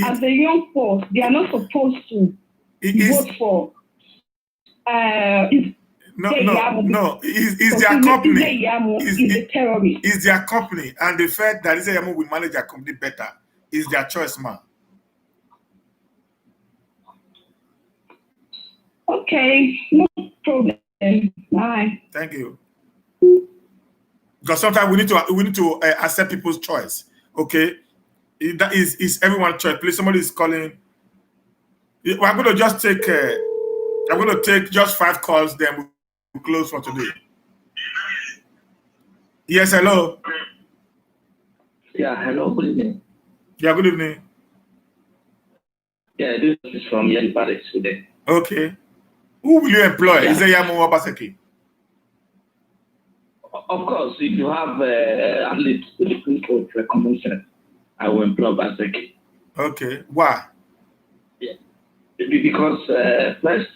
S11: as a young folks, they are not supposed to vote for.
S1: No. Is their company.
S11: Is a terrorist.
S1: Is their company, and the fact that Yamu will manage their company better is their choice, man.
S11: Okay, no problem. Bye.
S1: Thank you. Because sometimes we need to accept people's choice. Okay, that is everyone's choice. Please, somebody is calling. We're going to just take. I'm going to take just 5 calls. Then we'll close for today. Yes, hello.
S10: Yeah, hello. Good evening.
S1: Yeah, good evening.
S10: Yeah, this is from Yali Paris today.
S1: Okay. Who will you employ?
S10: Yeah.
S1: Is it Yamu Obaseki?
S10: Of course, if you have at least the principle recommendation, I will employ Obaseki.
S1: Okay. Why?
S10: Yeah. Because first,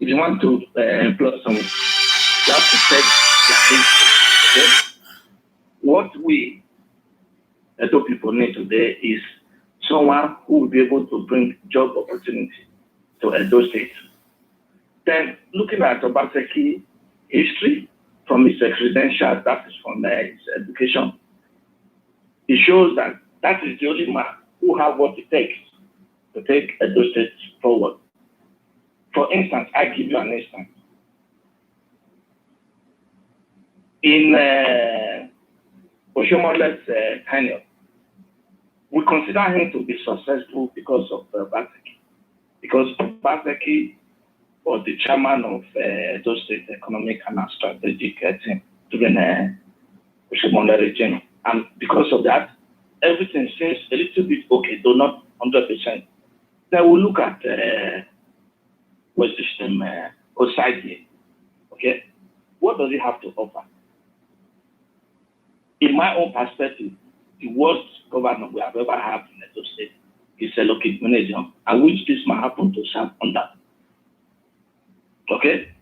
S10: if you want to employ someone, you have to take their history. Okay? What we Edo people need today is someone who will be able to bring job opportunity to Edo State. Then, looking at Obaseki history from his credentials, that is from his education, it shows that that is the only man who has what it takes to take Edo State forward. For instance, I give you an instance. In Oshomole's tenure, we consider him to be successful because of Obaseki. Because Obaseki was the chairman of Edo State Economic and Strategic team during Oshomole regime. And because of that, everything seems a little bit okay, though not 100%. Then we look at West System Osagie. Okay, what does it have to offer? In my own perspective, the worst governor we have ever had in Edo State is a local manager, and which this man happened to serve under. Okay,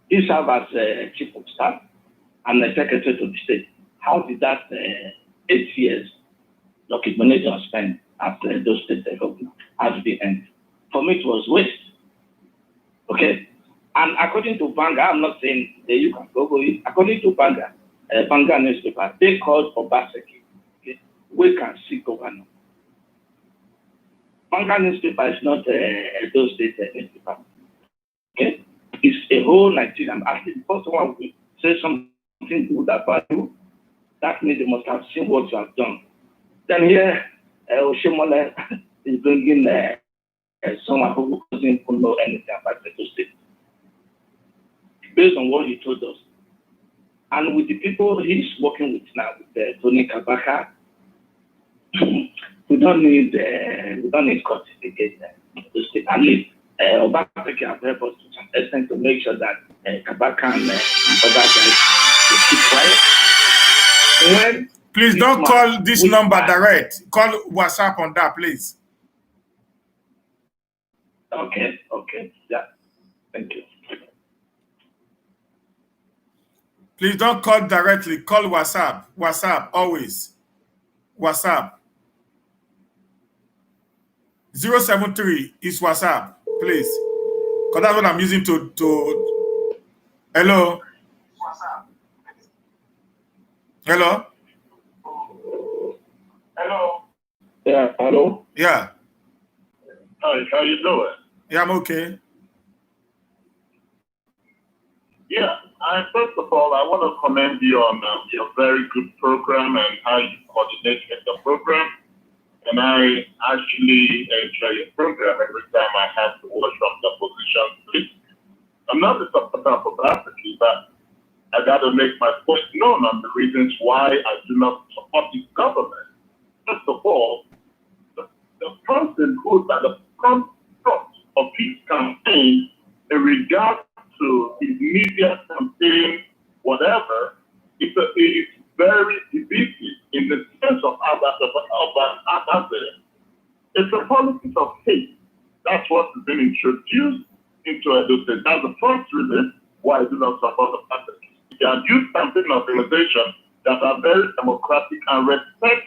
S10: he served as chief of staff and the secretary to the state. How did that 8 years local manager spend at Edo State governor at the end? For me, it was waste. Okay, and according to Banga, I'm not saying that you can Google it. According to Banga, Banga newspaper, they called Obaseki. Okay, we can see governor. Banga newspaper is not Edo State newspaper. Okay, it's a whole Nigerian. At least before someone will say something good about you, that means they must have seen what you have done. Then here, Oshomole is bringing someone who doesn't know anything about the state, based on what he told us. And with the people he's working with now, with Tony Kabaka, we don't need court against the state. At least Obaseki have helped us to some extent to make sure that Kabaka and other guys will keep quiet.
S1: Please don't call this number direct. Call WhatsApp on that, please.
S10: Okay. Yeah. Thank you.
S1: Please don't call directly. Call WhatsApp. WhatsApp, always. WhatsApp. 073 is WhatsApp, please. Because that's what I'm using to... Hello? Hello?
S3: Hello.
S10: Yeah, hello?
S1: Yeah.
S3: Hi, how you doing?
S1: Yeah, I'm okay.
S3: Yeah, first of all, I want to commend you on your very good program and how you coordinate the program. And I actually enjoy your program every time I have to watch from the position. I'm not the supporter of Obaseki, but I got to make my point known on the reasons why I do not support this government. First of all, the person who's at the front of his campaign in regard to his media campaign, whatever, it's very divisive in the sense of how that of an adversary. It's a politics of hate. That's what's been introduced into Edo State. That's the first reason why I do not support the party. They are used campaign organizations that are very democratic and respect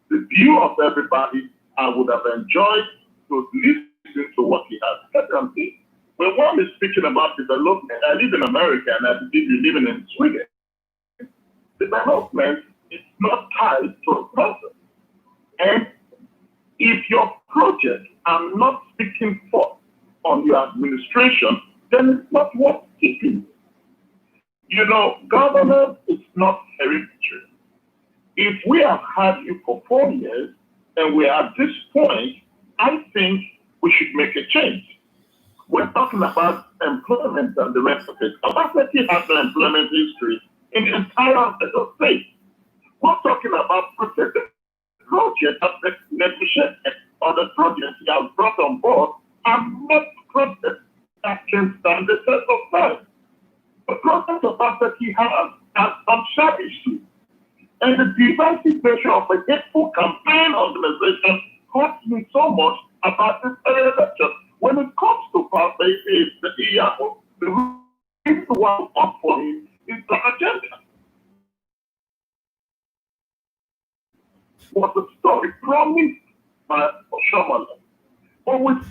S3: the view of everybody. I would have enjoyed to listen to what he has. Secondly, when one is speaking about development, I live in America and I believe you live in Sweden. Development is not tied to a process. And if your projects are not speaking forth on your administration, then it's not worth keeping. You know, governance is not hereditary. If we have had you for 4 years and we're at this point, I think we should make a change. We're talking about employment and the rest of it. Obamacare has an employment history in the entire state. We're talking about projects that negotiated on the projects he has brought on board are not projects that can stand the test of time. The process of Obamacare has some sharp issues. And the divisive nature of a hateful campaign organization hurts me so much about this election. When it comes to Pastor, the reason why I fought for him is the agenda. Was a story promised by Oshamala. But with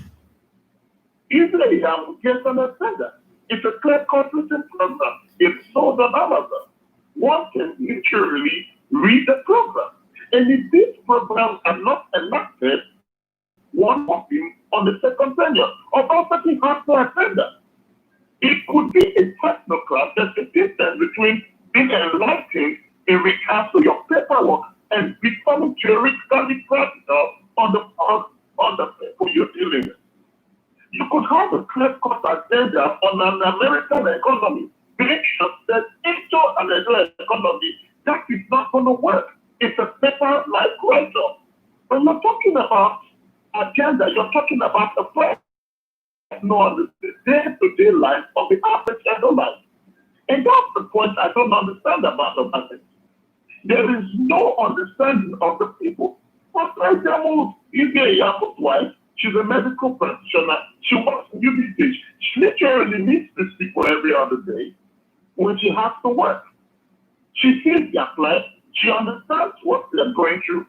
S3: Israel, gets an agenda. It's a clear-cut written program. It's sold on Amazon. One can literally read the program. And if these programs are not enacted, one of them on the second tenure, Obamacare has no agenda. It could be a technocrat. There's a difference between being enlightened in regards to your paperwork and becoming theoretically practical on the people you're dealing with. You could have a clear-cut agenda on an American economy, being that into an economy that is not going to work. It's a paper like write-up. When you're talking about agenda, you're talking about the plan. No, the day-to-day life of the average life. And that's the point I don't understand about the market. There is no understanding of the people. For example, Yamu's wife, she's a medical practitioner. She works in UBH. She literally meets these people every other day when she has to work. She sees their plight. She understands what they're going through.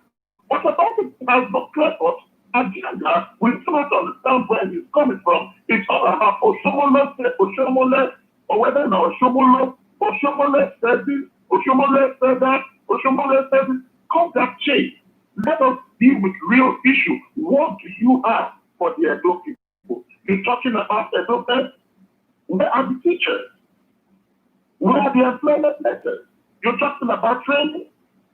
S3: But about it has no clear-cut agenda. We do not understand where he's coming from. It's all about Oshomole, or whether or not Oshomole said this, Oshomole said that, Oshomole said this. Cut that chain. Let us deal with real issue. What do you have for the Edo people? You're talking about Edo people. Where are the teachers? Where are the employment letters? You're talking about training.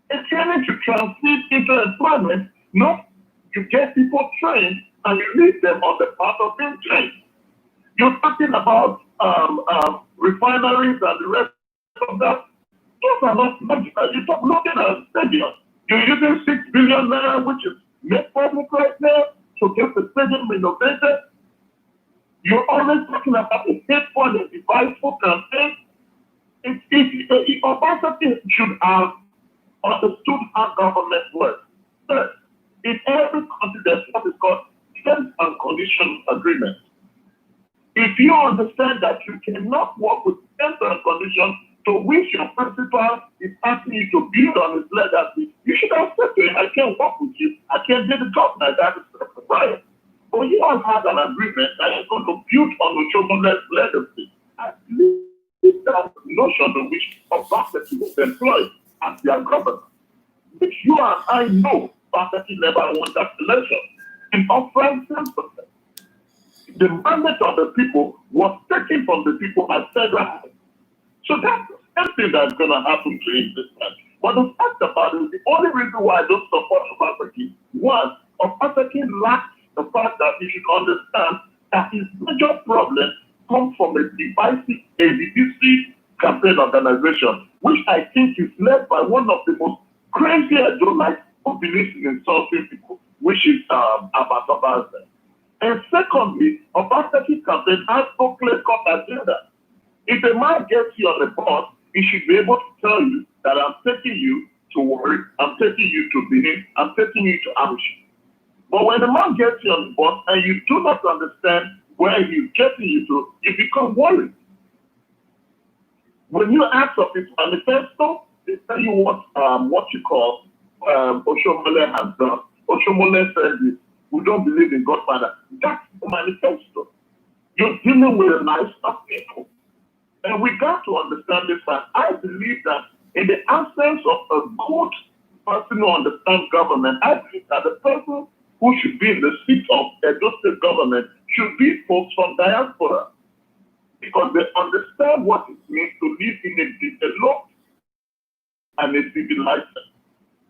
S3: And training to transit into employment, not you get people trained and you leave them on the path of being trained. You're talking about refineries and the rest of that. Those are not magical. You're looking at a stadium. You're using 6 billion naira, which is made public right now, to get the stadium renovated. You're always talking about a hateful and a divisive campaign. Obamacare should have understood how government works. Third, in every country, there's what is called terms and conditions agreement. If you understand that you cannot work with terms and conditions to which your principal is asking you to build on his legacy, you should have said to him, I can't work with you. I can't do the job like that. It's right. But you all had an agreement that you're going to build on the children's legacy. At least that notion in which Obamacare was employed as their governor, which you and I know Obamacare never won that election. In offering 10%. The mandate of the people was taken from the people as federal. So that's something that's going to happen to him this time. But the fact about it, the only reason why I don't support Obamacare was Obamacare lacks the fact that you should understand that his major problem comes from a divisive campaign organization, which I think is led by one of the most crazy Adonites who believes in insulting people, which is Abbas Obasa. And secondly, Obamacare campaign has no clear-cut agenda. If a man gets you on the board, he should be able to tell you that I'm taking you to Warri, I'm taking you to Benin, I'm taking you to Arusha. But when the man gets you on the bus and you do not understand where he's getting you to, you become worried. When you ask of his manifesto, they tell you what you call Oshomole has done. Oshomole says this. We don't believe in Godfather. That's the manifesto. You're dealing with a nice of people. And we got to understand this fact. I believe that in the absence of a good person who understands government, I believe that the person who should be in the seat of Edo State government should be folks from diaspora. Because they understand what it means to live in a developed and a civilized.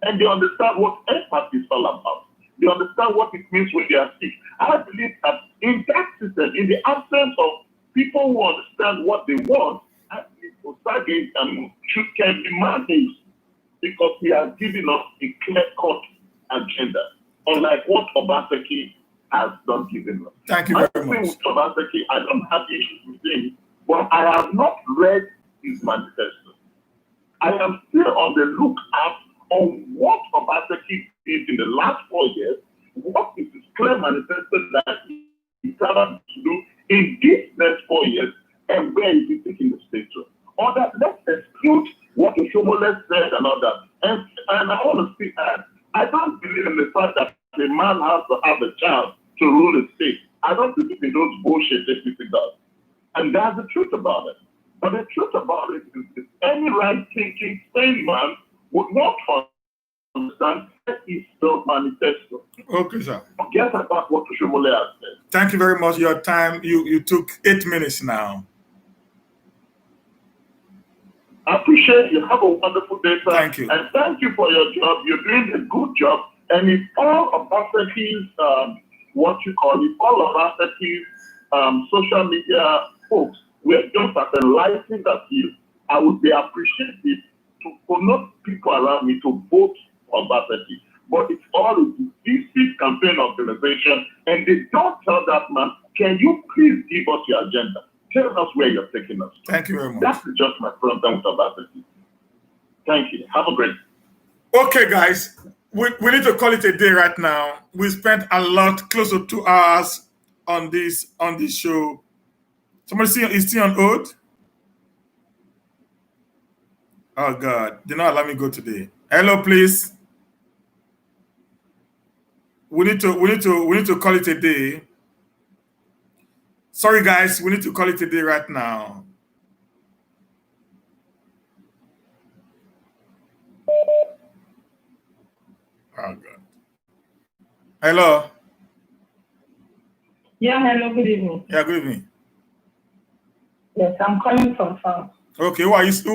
S3: And they understand what empathy is all about. They understand what it means when they are sick. I believe that in that system, in the absence of people who understand what they want, I believe Osage can be managed because he has given us a clear-cut agenda, unlike what Obaseki has not given us.
S1: Thank you very much.
S3: With Obaseki, I don't have issues with him, but I have not read his manifesto. I am still on the lookout on what Obaseki did in the last 4 years, what is his clear manifesto that he plans to do in these next 4 years, and where is he taking the state to? Or that let's exclude what Oshomole said and all that. And I want to speak that I don't believe in the fact that the man has to have a chance to rule the state. I don't believe in those bullshit that people does. And that's the truth about it. But the truth about it is any right-thinking sane man would not understand that is the manifesto.
S1: Okay, sir.
S3: Forget about what Oshomole has said.
S1: Thank you very much. Your time, you took 8 minutes now.
S3: I appreciate you. Have a wonderful day, sir.
S1: Thank you.
S3: And thank you for your job. You're doing a good job. And if all of Asaki's, all of Asaki's social media folks were just as enlightened as you, I would be appreciative to promote people around me to vote for Obaseki. But it's all a divisive campaign organization, and they don't tell that man, can you please give us your agenda? Tell us where you're taking us.
S1: Thank you very much.
S3: That's just my problem with Obaseki. Thank you. Have a great day.
S1: Okay, guys, we need to call it a day right now. We spent a lot, close to 2 hours on this show. Somebody is still on hold? Oh God, do not allow me go today. Hello, please. We need to call it a day. Sorry, guys, we need to call it a day right now. Oh God. Hello.
S6: Yeah, hello, good evening.
S1: Yeah, good evening.
S6: Yes, I'm calling from France.
S1: Okay, who are you? Who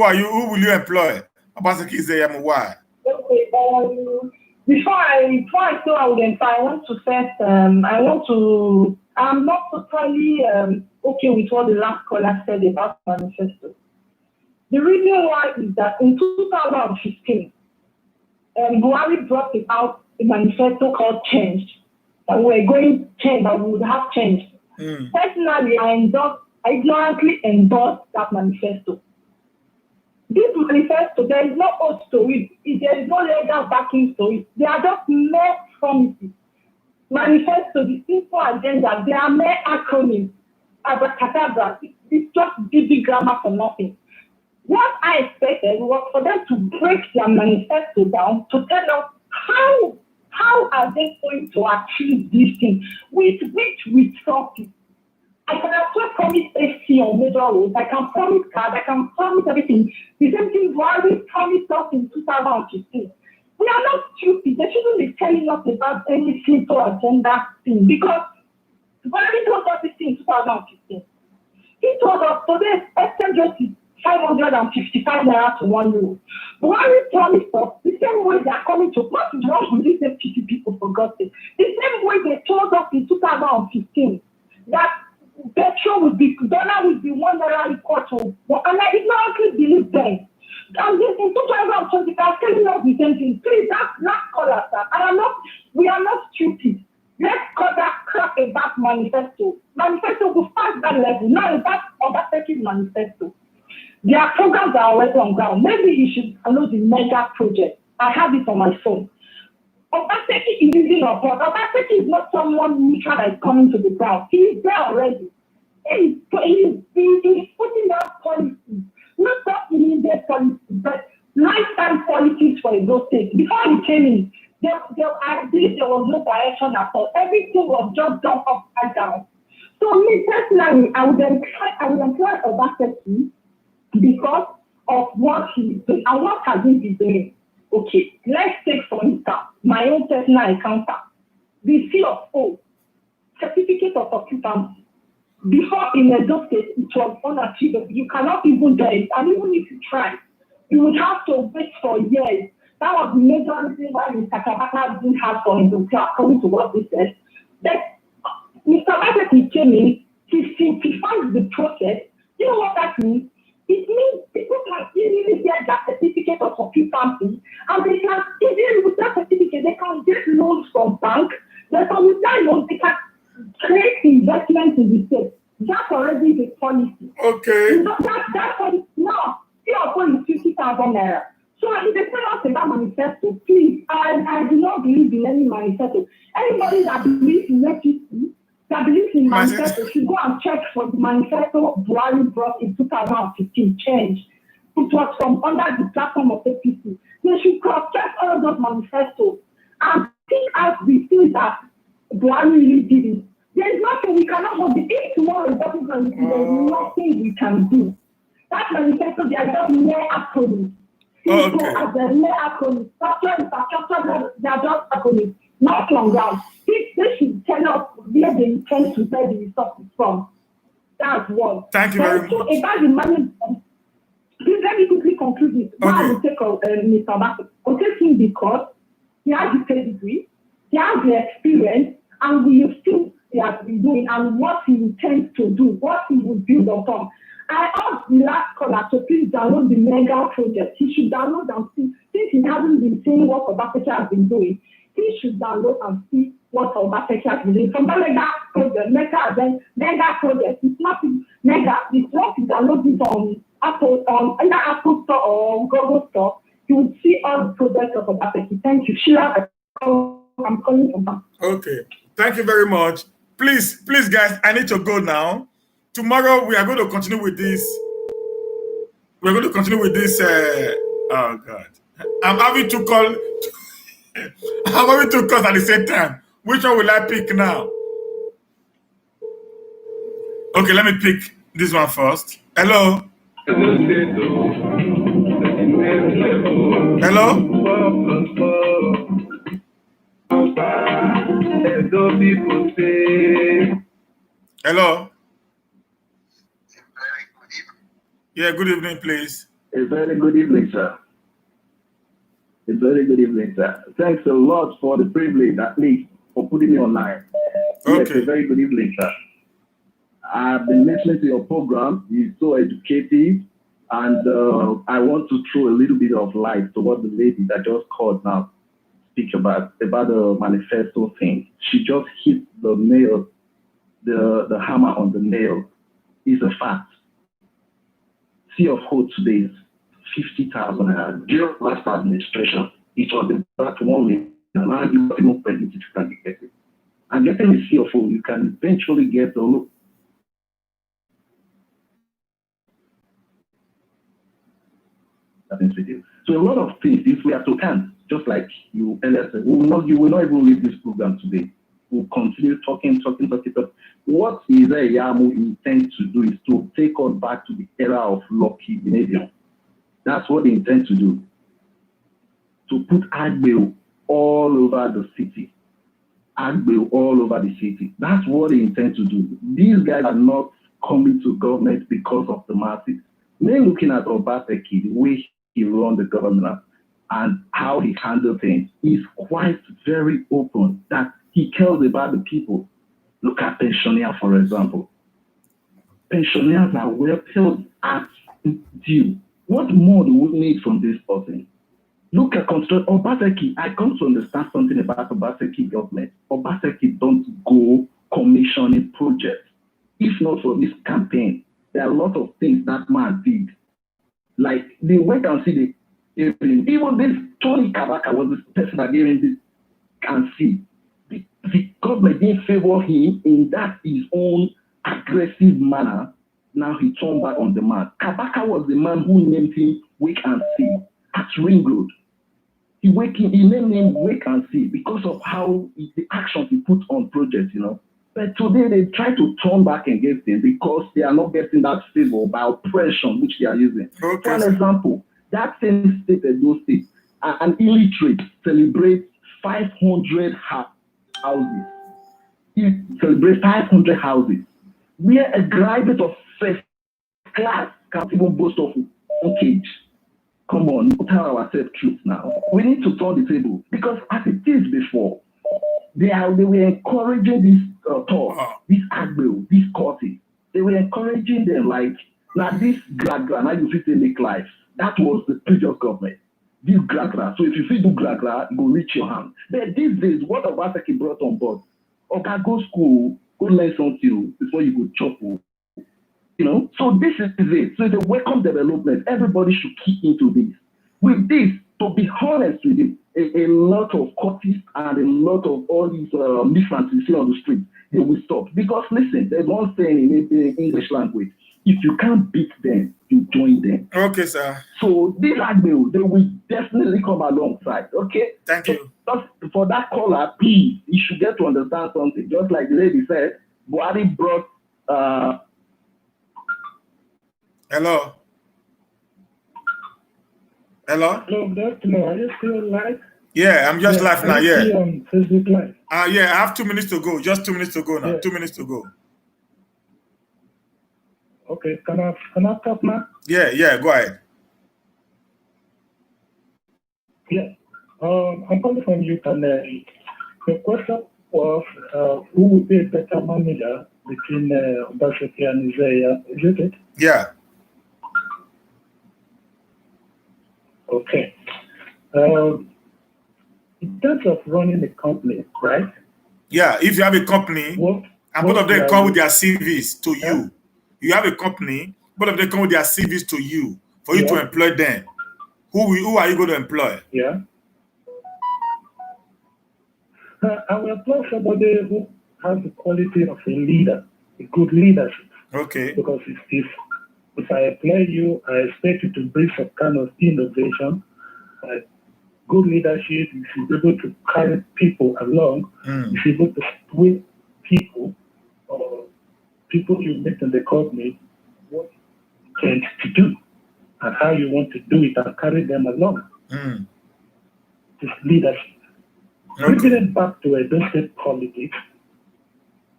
S1: will you employ? Obaseki is there, why?
S6: Okay, before I say I would employ, I want to first, I'm not totally okay with what the last caller said about manifesto. The reason why is that in 2015, Buhari brought out a manifesto called Change, that we're going to change, that we would have changed. Personally, I ignorantly endorsed that manifesto. This manifesto, there is no oath to it. There is no legal backing to it. They are just mere promises. Manifesto, the simple agenda, they are mere acronyms. Abracadabra, it's just big grammar for nothing. What I expected was for them to break their manifesto down to tell us how are they going to achieve these things with which resources. I can actually promise AC on major roads. I can promise cars. I can promise everything. The same thing Buhari promised us in 2015. We are not stupid. They shouldn't be telling us about any simple agenda thing because Buhari told us this thing in 2015. He told us today's exchange rate is 555 naira to 1 euro. Buhari promised us the same way they are coming to what is wrong with these FTT people for God's sake. The same way they told us in 2015 that petrol would be, dollar would be 1 naira equal to, and I ignorantly believe them. And this in 2020, they are telling us the same thing. Please, that's not color, sir. We are not stupid. Let's cut that crap about manifesto. Manifesto will pass that level. Now that's Obaseki's manifesto. Their programs are already on ground. Maybe you should follow the mega project. I have it on my phone. Obaseki is using a bot. Obaseki is not someone neutral that is coming to the ground. He is there already. He's putting out policies, not just immediate policies, but lifetime policies for those states. Before he came in, there was no direction at all. Everything was just dumped upside down. So me personally, I would employ Obaseki because of what he's doing and what has he been doing. Okay, let's take for instance my own personal encounter. The CFO, certificate of occupancy. Before in Edo State, it was unachievable. You cannot even get it, and even if you try, you would have to wait for years. That was the major reason why Mr. Kabaka didn't have for him to according to what he said. That Mr. Kabaka came in, he simplified the process. You know what that means? It means people can easily get that certificate of occupancy, and they can easily, with that certificate, they can get loans from bank. They can, with that loan, they can create investment in the state. That's already the policy.
S1: Okay.
S6: You know, that policy now, still is 50,000 naira. So if they tell us about manifesto, please, I do not believe in any manifesto. Anybody that believes in equity, that believes in manifesto should go and check for the manifesto Buhari brought in 2015 change. It was from under the platform of APC. They should cross-check all those manifestos and think out the things that Buhari really did it. There is nothing we cannot hold. If tomorrow is government, there is nothing we can do. That manifesto, they are just mere acronyms.
S1: Okay.
S6: As a mere acronyms, infrastructure, they are just acronyms. Not on ground. They should tell us where they intend to get the resources from. That's one.
S1: Thank you very much.
S6: So about the management, please let me quickly conclude this. Why I will take Mr. Obaseki. I'll take him because he has the pedigree, he has the experience, and we have seen he has been doing and what he intends to do, what he will build upon. I asked the last caller to please download the mega project. He should download and see, since he hasn't been saying what Obaseki has been doing, he should download and see what Obaseki has been doing. From the mega project, mega project, it's not mega, it's what you download it on Apple, on either Apple Store or Google Store. You will see all the projects of Obaseki. Thank you. Sheila, I'm calling from back.
S1: Okay. Thank you very much. Please, guys, I need to go now. Tomorrow we are going to continue with this. We're going to continue with this. Oh God, I'm having to call. I'm having two calls at the same time. Which one will I pick now? Okay, let me pick this one first. Hello. Hello. Hello. Yeah, good evening, please.
S8: A very good evening, sir. A very good evening, sir. Thanks a lot for the privilege, at least, for putting me online.
S1: Okay.
S8: Yes, a very good evening, sir. I've been listening to your program. It's so educative, and I want to throw a little bit of light to what the lady that just called now speak about the manifesto thing. She just hit the nail, the hammer on the nail. It's a fact. CFO today is 50,000. During last administration, it was about 1 million. Now you have no credit to can get it. And getting a CFO, you can eventually get the look. So a lot of things, if we are to end, just like you earlier said, you will not even leave this program today. We'll continue talking. What is Yamu intends to do is to take us back to the era of lucky behavior. That's what they intend to do. To put Agbe all over the city. Agbe all over the city. That's what they intend to do. These guys are not coming to government because of the masses. They're looking at Obaseki, the way he run the government and how he handles things. He's quite very open that he cares about the people. Look at pensioners, for example. Pensioners are well paid as due. What more do we need from this person? Look at Obaseki. I come to understand something about Obaseki government. Obaseki don't go commissioning projects. If not for this campaign, there are a lot of things that man did. Like they went and see
S5: gave him. Even this Tony Kabaka was the person that gave him this and see. The government didn't favor him in that his own aggressive manner. Now he turned back on the man. Kabaka was the man who named him Wake and See at Ring Road. He named him Wake and See because of how the actions he put on projects, you know. But today they try to turn back against him because they are not getting that favor by oppression which they are using. Okay. For an example, that same state, Edo State, an illiterate celebrates 500 houses. He celebrates 500 houses. Where a graduate of first class can't even boast of one cage. Come on, we'll tell ourselves truth now. We need to turn the table because as it is before, they were encouraging this talk, this agbo, this courses. They were encouraging them like, now this gragra, now you fit make life. That was the previous government. This gragra. So if you fit do gragra, you will reach your hand. But these days, what Obaseki brought on board, okay, go school, go learn something before you go chop. You know, so this is it. So it's a welcome development. Everybody should key into this. With this, to be honest with you, a lot of courses and a lot of all these migrants you see on the street, they will stop. Because listen, there's one saying in English language, if you can't beat them, you join them.
S1: Okay, sir.
S5: So this agbo, they will definitely come alongside. Okay?
S1: Thank you.
S5: Just for that caller, please, you should get to understand something. Just like the lady said, Buhari brought
S1: Hello. Hello.
S9: Hello, good afternoon. Are you still live?
S1: Yeah, I'm just live now. Yeah.
S9: On Facebook Live.
S1: Yeah, I have 2 minutes to go. Just 2 minutes to go now. Yeah. 2 minutes to go.
S9: Okay, can I talk now?
S1: Yeah, go ahead.
S9: Yeah. I'm calling from Utah. The question was who would be a better manager between Obaseki and Isaiah? Is it?
S1: Yeah.
S9: Okay. In terms of running a company, right?
S1: Yeah, if you have a company, and both of them come with their CVs to you. You have a company, both of them come with their CVs to you for you to employ them. Who are you going to employ?
S9: Yeah. I will employ somebody who has the quality of a leader, a good leadership.
S1: Okay.
S9: Because if I employ you, I expect you to bring some kind of innovation, good leadership. If you're able to carry people along, if you're able to sway people or people you meet in the company, what you intend to do and how you want to do it and carry them along. This leadership. Bringing it back to Edo State politics,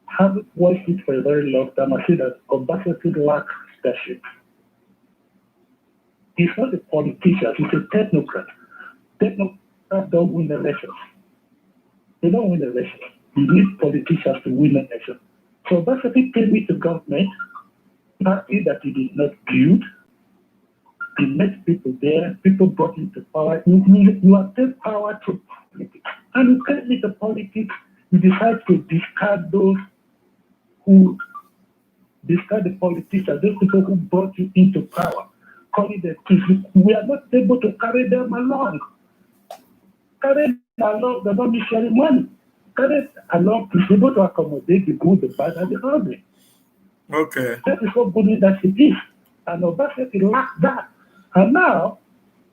S9: having watched it for a very long time, I see that Obaseki lacks leadership. He's not a politician, he's a technocrat. Technocrats don't win elections. They don't win elections. You need politicians to win elections. So Obaseki came into government, party that he did not build. He met people there, people brought him to power. You have taken power through politics. And you came into politics, you decide to discard those who discard the politicians, those people who brought you into power, calling them thieves. We are not able to carry them along. Carry them along, they're not sharing money. Carry them along, is able to accommodate the good, the bad, and the ugly.
S1: Okay.
S9: That is what good leadership is. And Obaseki lacked that. And now,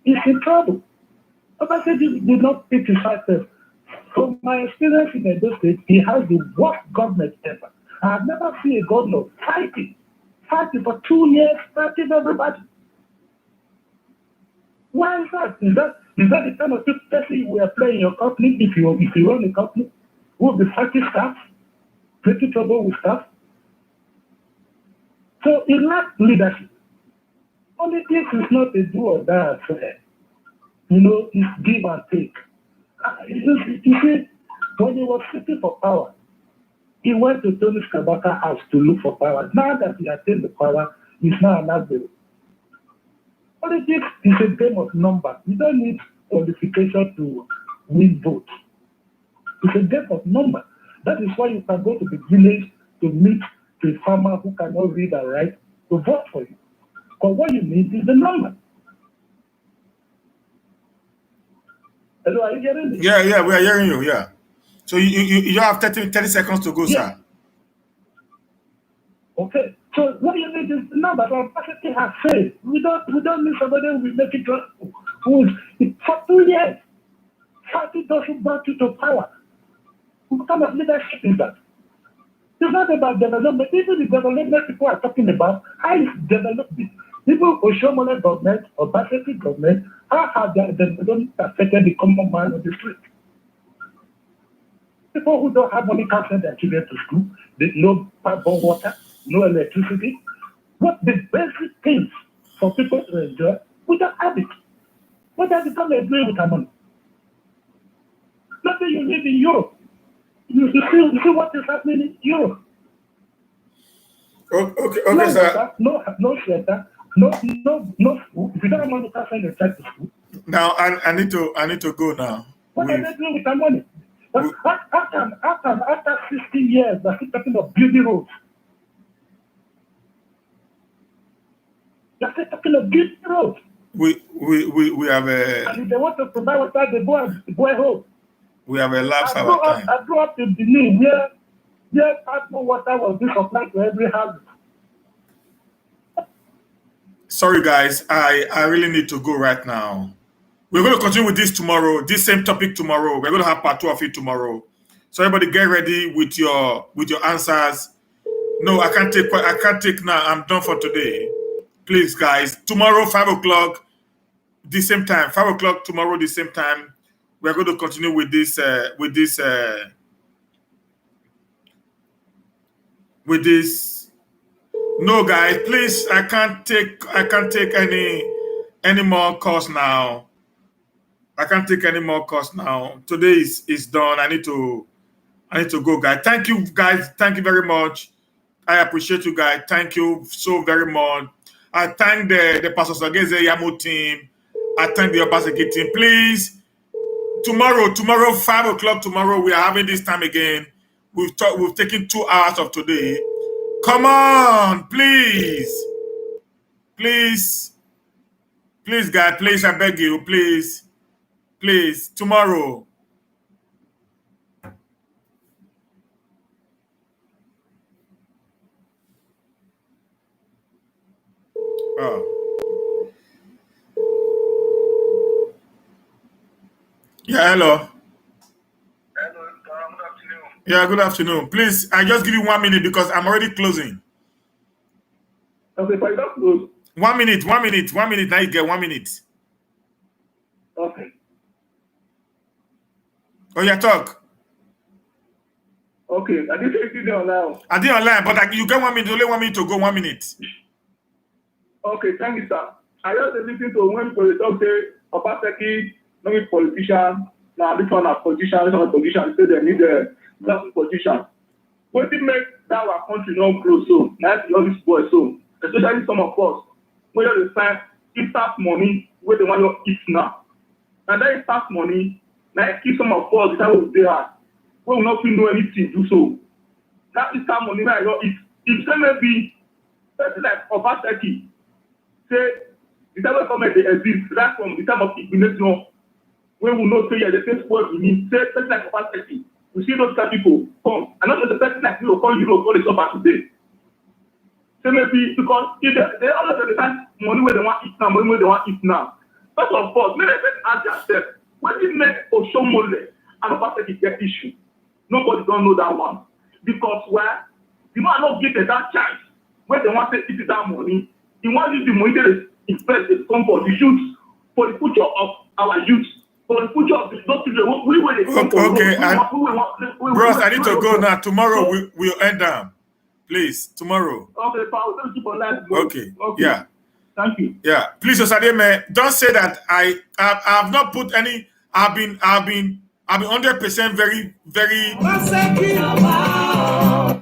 S9: he's in trouble. Obaseki did not pick his factors. From my experience in Edo State, he has the worst government ever. I have never seen a governor fighting for 2 years, fighting everybody. Why is that? Is that the kind of person you will play in your company if you run a company? Who will be fighting staff, making trouble with staff? So he lacks leadership. Politics is not a do or die affair. You know, it's give and take. You see, when he was seeking for power, he went to Tony Kabaka's house to look for power. Now that he attained the power, he's now an advocate. Politics is a game of numbers. You don't need qualification to win votes. It's a game of numbers. That is why you can go to the village to meet a farmer who cannot read and write to vote for you. But what you need is the number.
S12: Hello, are you hearing me?
S1: Yeah, we are hearing you. Yeah. So you have 30 seconds to go, sir.
S12: Okay. So what you need is now that our capacity has failed. We don't need somebody who will make it who for 2 years. Party doesn't brought you to power. What kind of leadership is that? It's not about development. Even the development people are talking about, how is development? People Oshomole government or Baseki government, how have their development affected the common man on the street? People who don't have money can't send their children to school. There's no pipe-borne water, no electricity. What the basic things for people to enjoy, we don't have it. What does it come and do with our money? Nothing you live in Europe. You see what is happening in Europe.
S1: Okay,
S12: no
S1: sir.
S12: Water, no shelter, no school. If you don't have money, you can't send your child to school.
S1: Now I need to go now.
S12: What are they doing with our money? After 60 years, they're still talking of building roads. They're still talking of building roads.
S1: We have a.
S12: And if they want to provide water, they go home.
S1: We have a lapse of time.
S12: I grew up in Benin where pipe-borne water was being supplied to every house.
S1: Sorry, guys. I really need to go right now. We're going to continue with this tomorrow. This same topic tomorrow. We're going to have part 2 of it tomorrow. So everybody, get ready with your answers. No, I can't take now. I'm done for today. Please, guys. Tomorrow, 5:00, the same time. 5:00 tomorrow, the same time. We're going to continue with this. No, guys, please. I can't take any more course now. I can't take any more course now. Today is done. I need to go, guys. Thank you, guys. Thank you very much. I appreciate you, guys. Thank you so very much. I thank the Pastor Sageze Yamo team. I thank the Obaseki team. Please, tomorrow, 5:00 tomorrow, we are having this time again. We've taken 2 hours of today. Come on, please, guys. Please, I beg you, please, tomorrow. Oh. Yeah, hello.
S3: Hello, good afternoon.
S1: Yeah, good afternoon. Please, I just give you 1 minute because I'm already closing.
S12: Okay, but you don't close.
S1: 1 minute. Now you get 1 minute.
S12: Okay.
S1: Oh, yeah, talk.
S12: Okay, I didn't say it online.
S1: I did online, but you get 1 minute. Only 1 minute to go. 1 minute.
S12: Okay, thank you, sir. I just listen to when people talk say Obaseki, no be politician. Now this one a politician, this one a politician. Say they need a black politician. What did make that our country not grow so? Now all these boys so, especially some of us, when they find tax money where they want to eat now. And that tax money, now keep some of us the time of day at. We will not know anything do so. That is tax money where I don't eat. If say maybe person like Obaseki, say the type of government they exist, that's from the time of ignition, when we know say yeah, the same word we need, say person like Obaseki, we see those kind of people come, and not just the person like you come Europe, all the stuff today. So maybe because if they always understand money where they want to eat now, money where they want to eat now. First of all, maybe they ask themselves, when they make Oshomole and Obaseki get issue, nobody don't know that one. Because why? The man not get that chance when they want to eat that money. He wants to use the money to invest in some for the youth, for the future of our youth, for the future of those children. We will come
S1: okay, bros, I need to go now. Tomorrow we'll end down. Please, tomorrow.
S12: Okay, Paul, thank you for that.
S1: Okay. Yeah.
S12: Thank you.
S1: Yeah. Please, Osademe, don't say that I have not put any. I've been 100% very.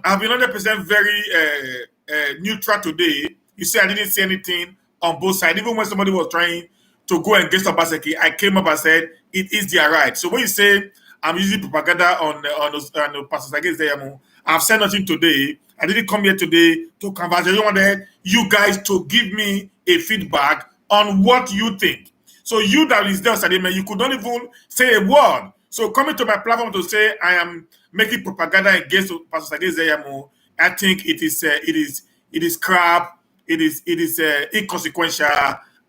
S1: I've been 100% very neutral today. You say I didn't say anything on both sides. Even when somebody was trying to go against Obaseki, I came up and said it is their right. So when you say I'm using propaganda on Pastor Sageze Yamu, I've said nothing today. I didn't come here today to converse. I wanted you guys to give me a feedback on what you think. So you that is there, Sadime, you could not even say a word. So coming to my platform to say I am making propaganda against Pastor Sage Zeyamu, I think it is crap, it is inconsequential,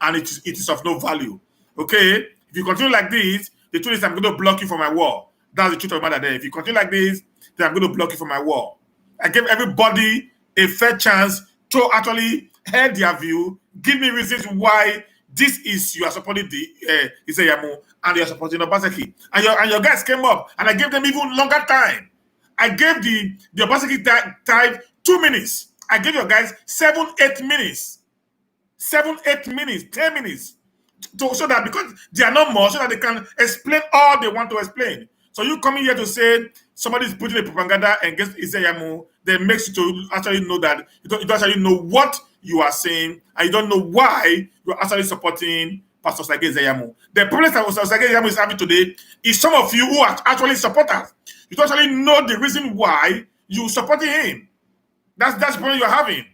S1: and it is of no value. Okay? If you continue like this, the truth is I'm going to block you from my wall. That's the truth of the matter there. If you continue like this, then I'm going to block you from my wall. I gave everybody a fair chance to actually hear their view, give me reasons why this is you are supporting the Iseyamu and you are supporting Obaseki. And your guys came up and I gave them even longer time. I gave the Obaseki time 2 minutes. I gave your guys 7-8 minutes. 7-8 minutes, 10 minutes. So that because they are not more, so that they can explain all they want to explain. So you coming here to say somebody is putting a propaganda against Iseyamu, then makes you to actually know that you don't actually know what you are saying, and you don't know why you're actually supporting Pastor Sage Zeyamu. The problem that Pastor Sage Zeyamu is having today is some of you who are actually supporters. You don't actually know the reason why you supporting him. That's the problem you're having.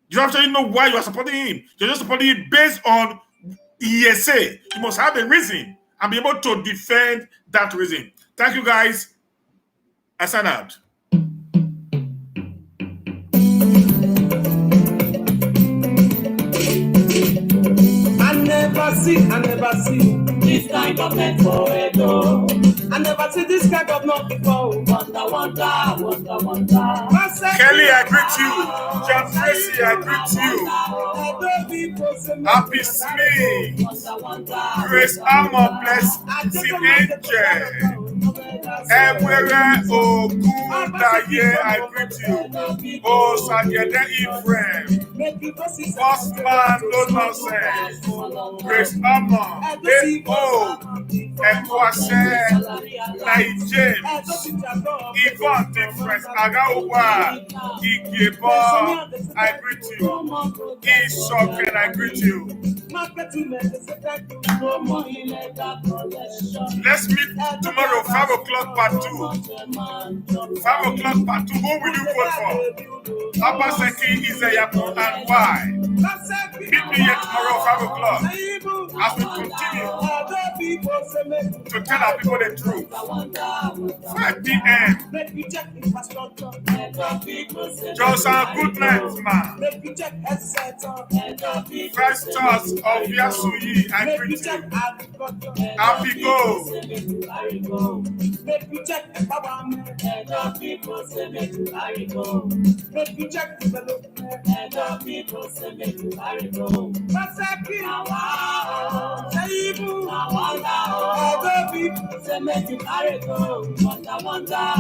S1: You don't actually know why you are supporting him. You're just supporting him based on ESA. You must have a reason and be able to defend that reason. Thank you, guys. I sign out.
S2: I never see this kind of net for Edo. I never see this kind of not before. Wonder.
S1: Kelly, I greet you. John Tracy, I greet you. Happy Smith. Grace Armor, blessing angel. Ewere Ogundaye, I greet you. Oh, Sagede Ephraim. Bossman, no nonsense. Grace Armor. A.O. Ekwase. Nai James. Yvonne Difference. Agawa. Ikebo. I greet you. Ishoken, I greet you. Let's meet tomorrow, 5 o'clock part 2. 5 o'clock part 2. Who will you vote for? Obaseki, Iseyamu, and why? Meet me here tomorrow, 5 o'clock. As we continue to tell our people the truth. 5 p.m. Johnson, good night, man. First thoughts of Yasuyi, I greet you. Happy go.
S2: Wonder.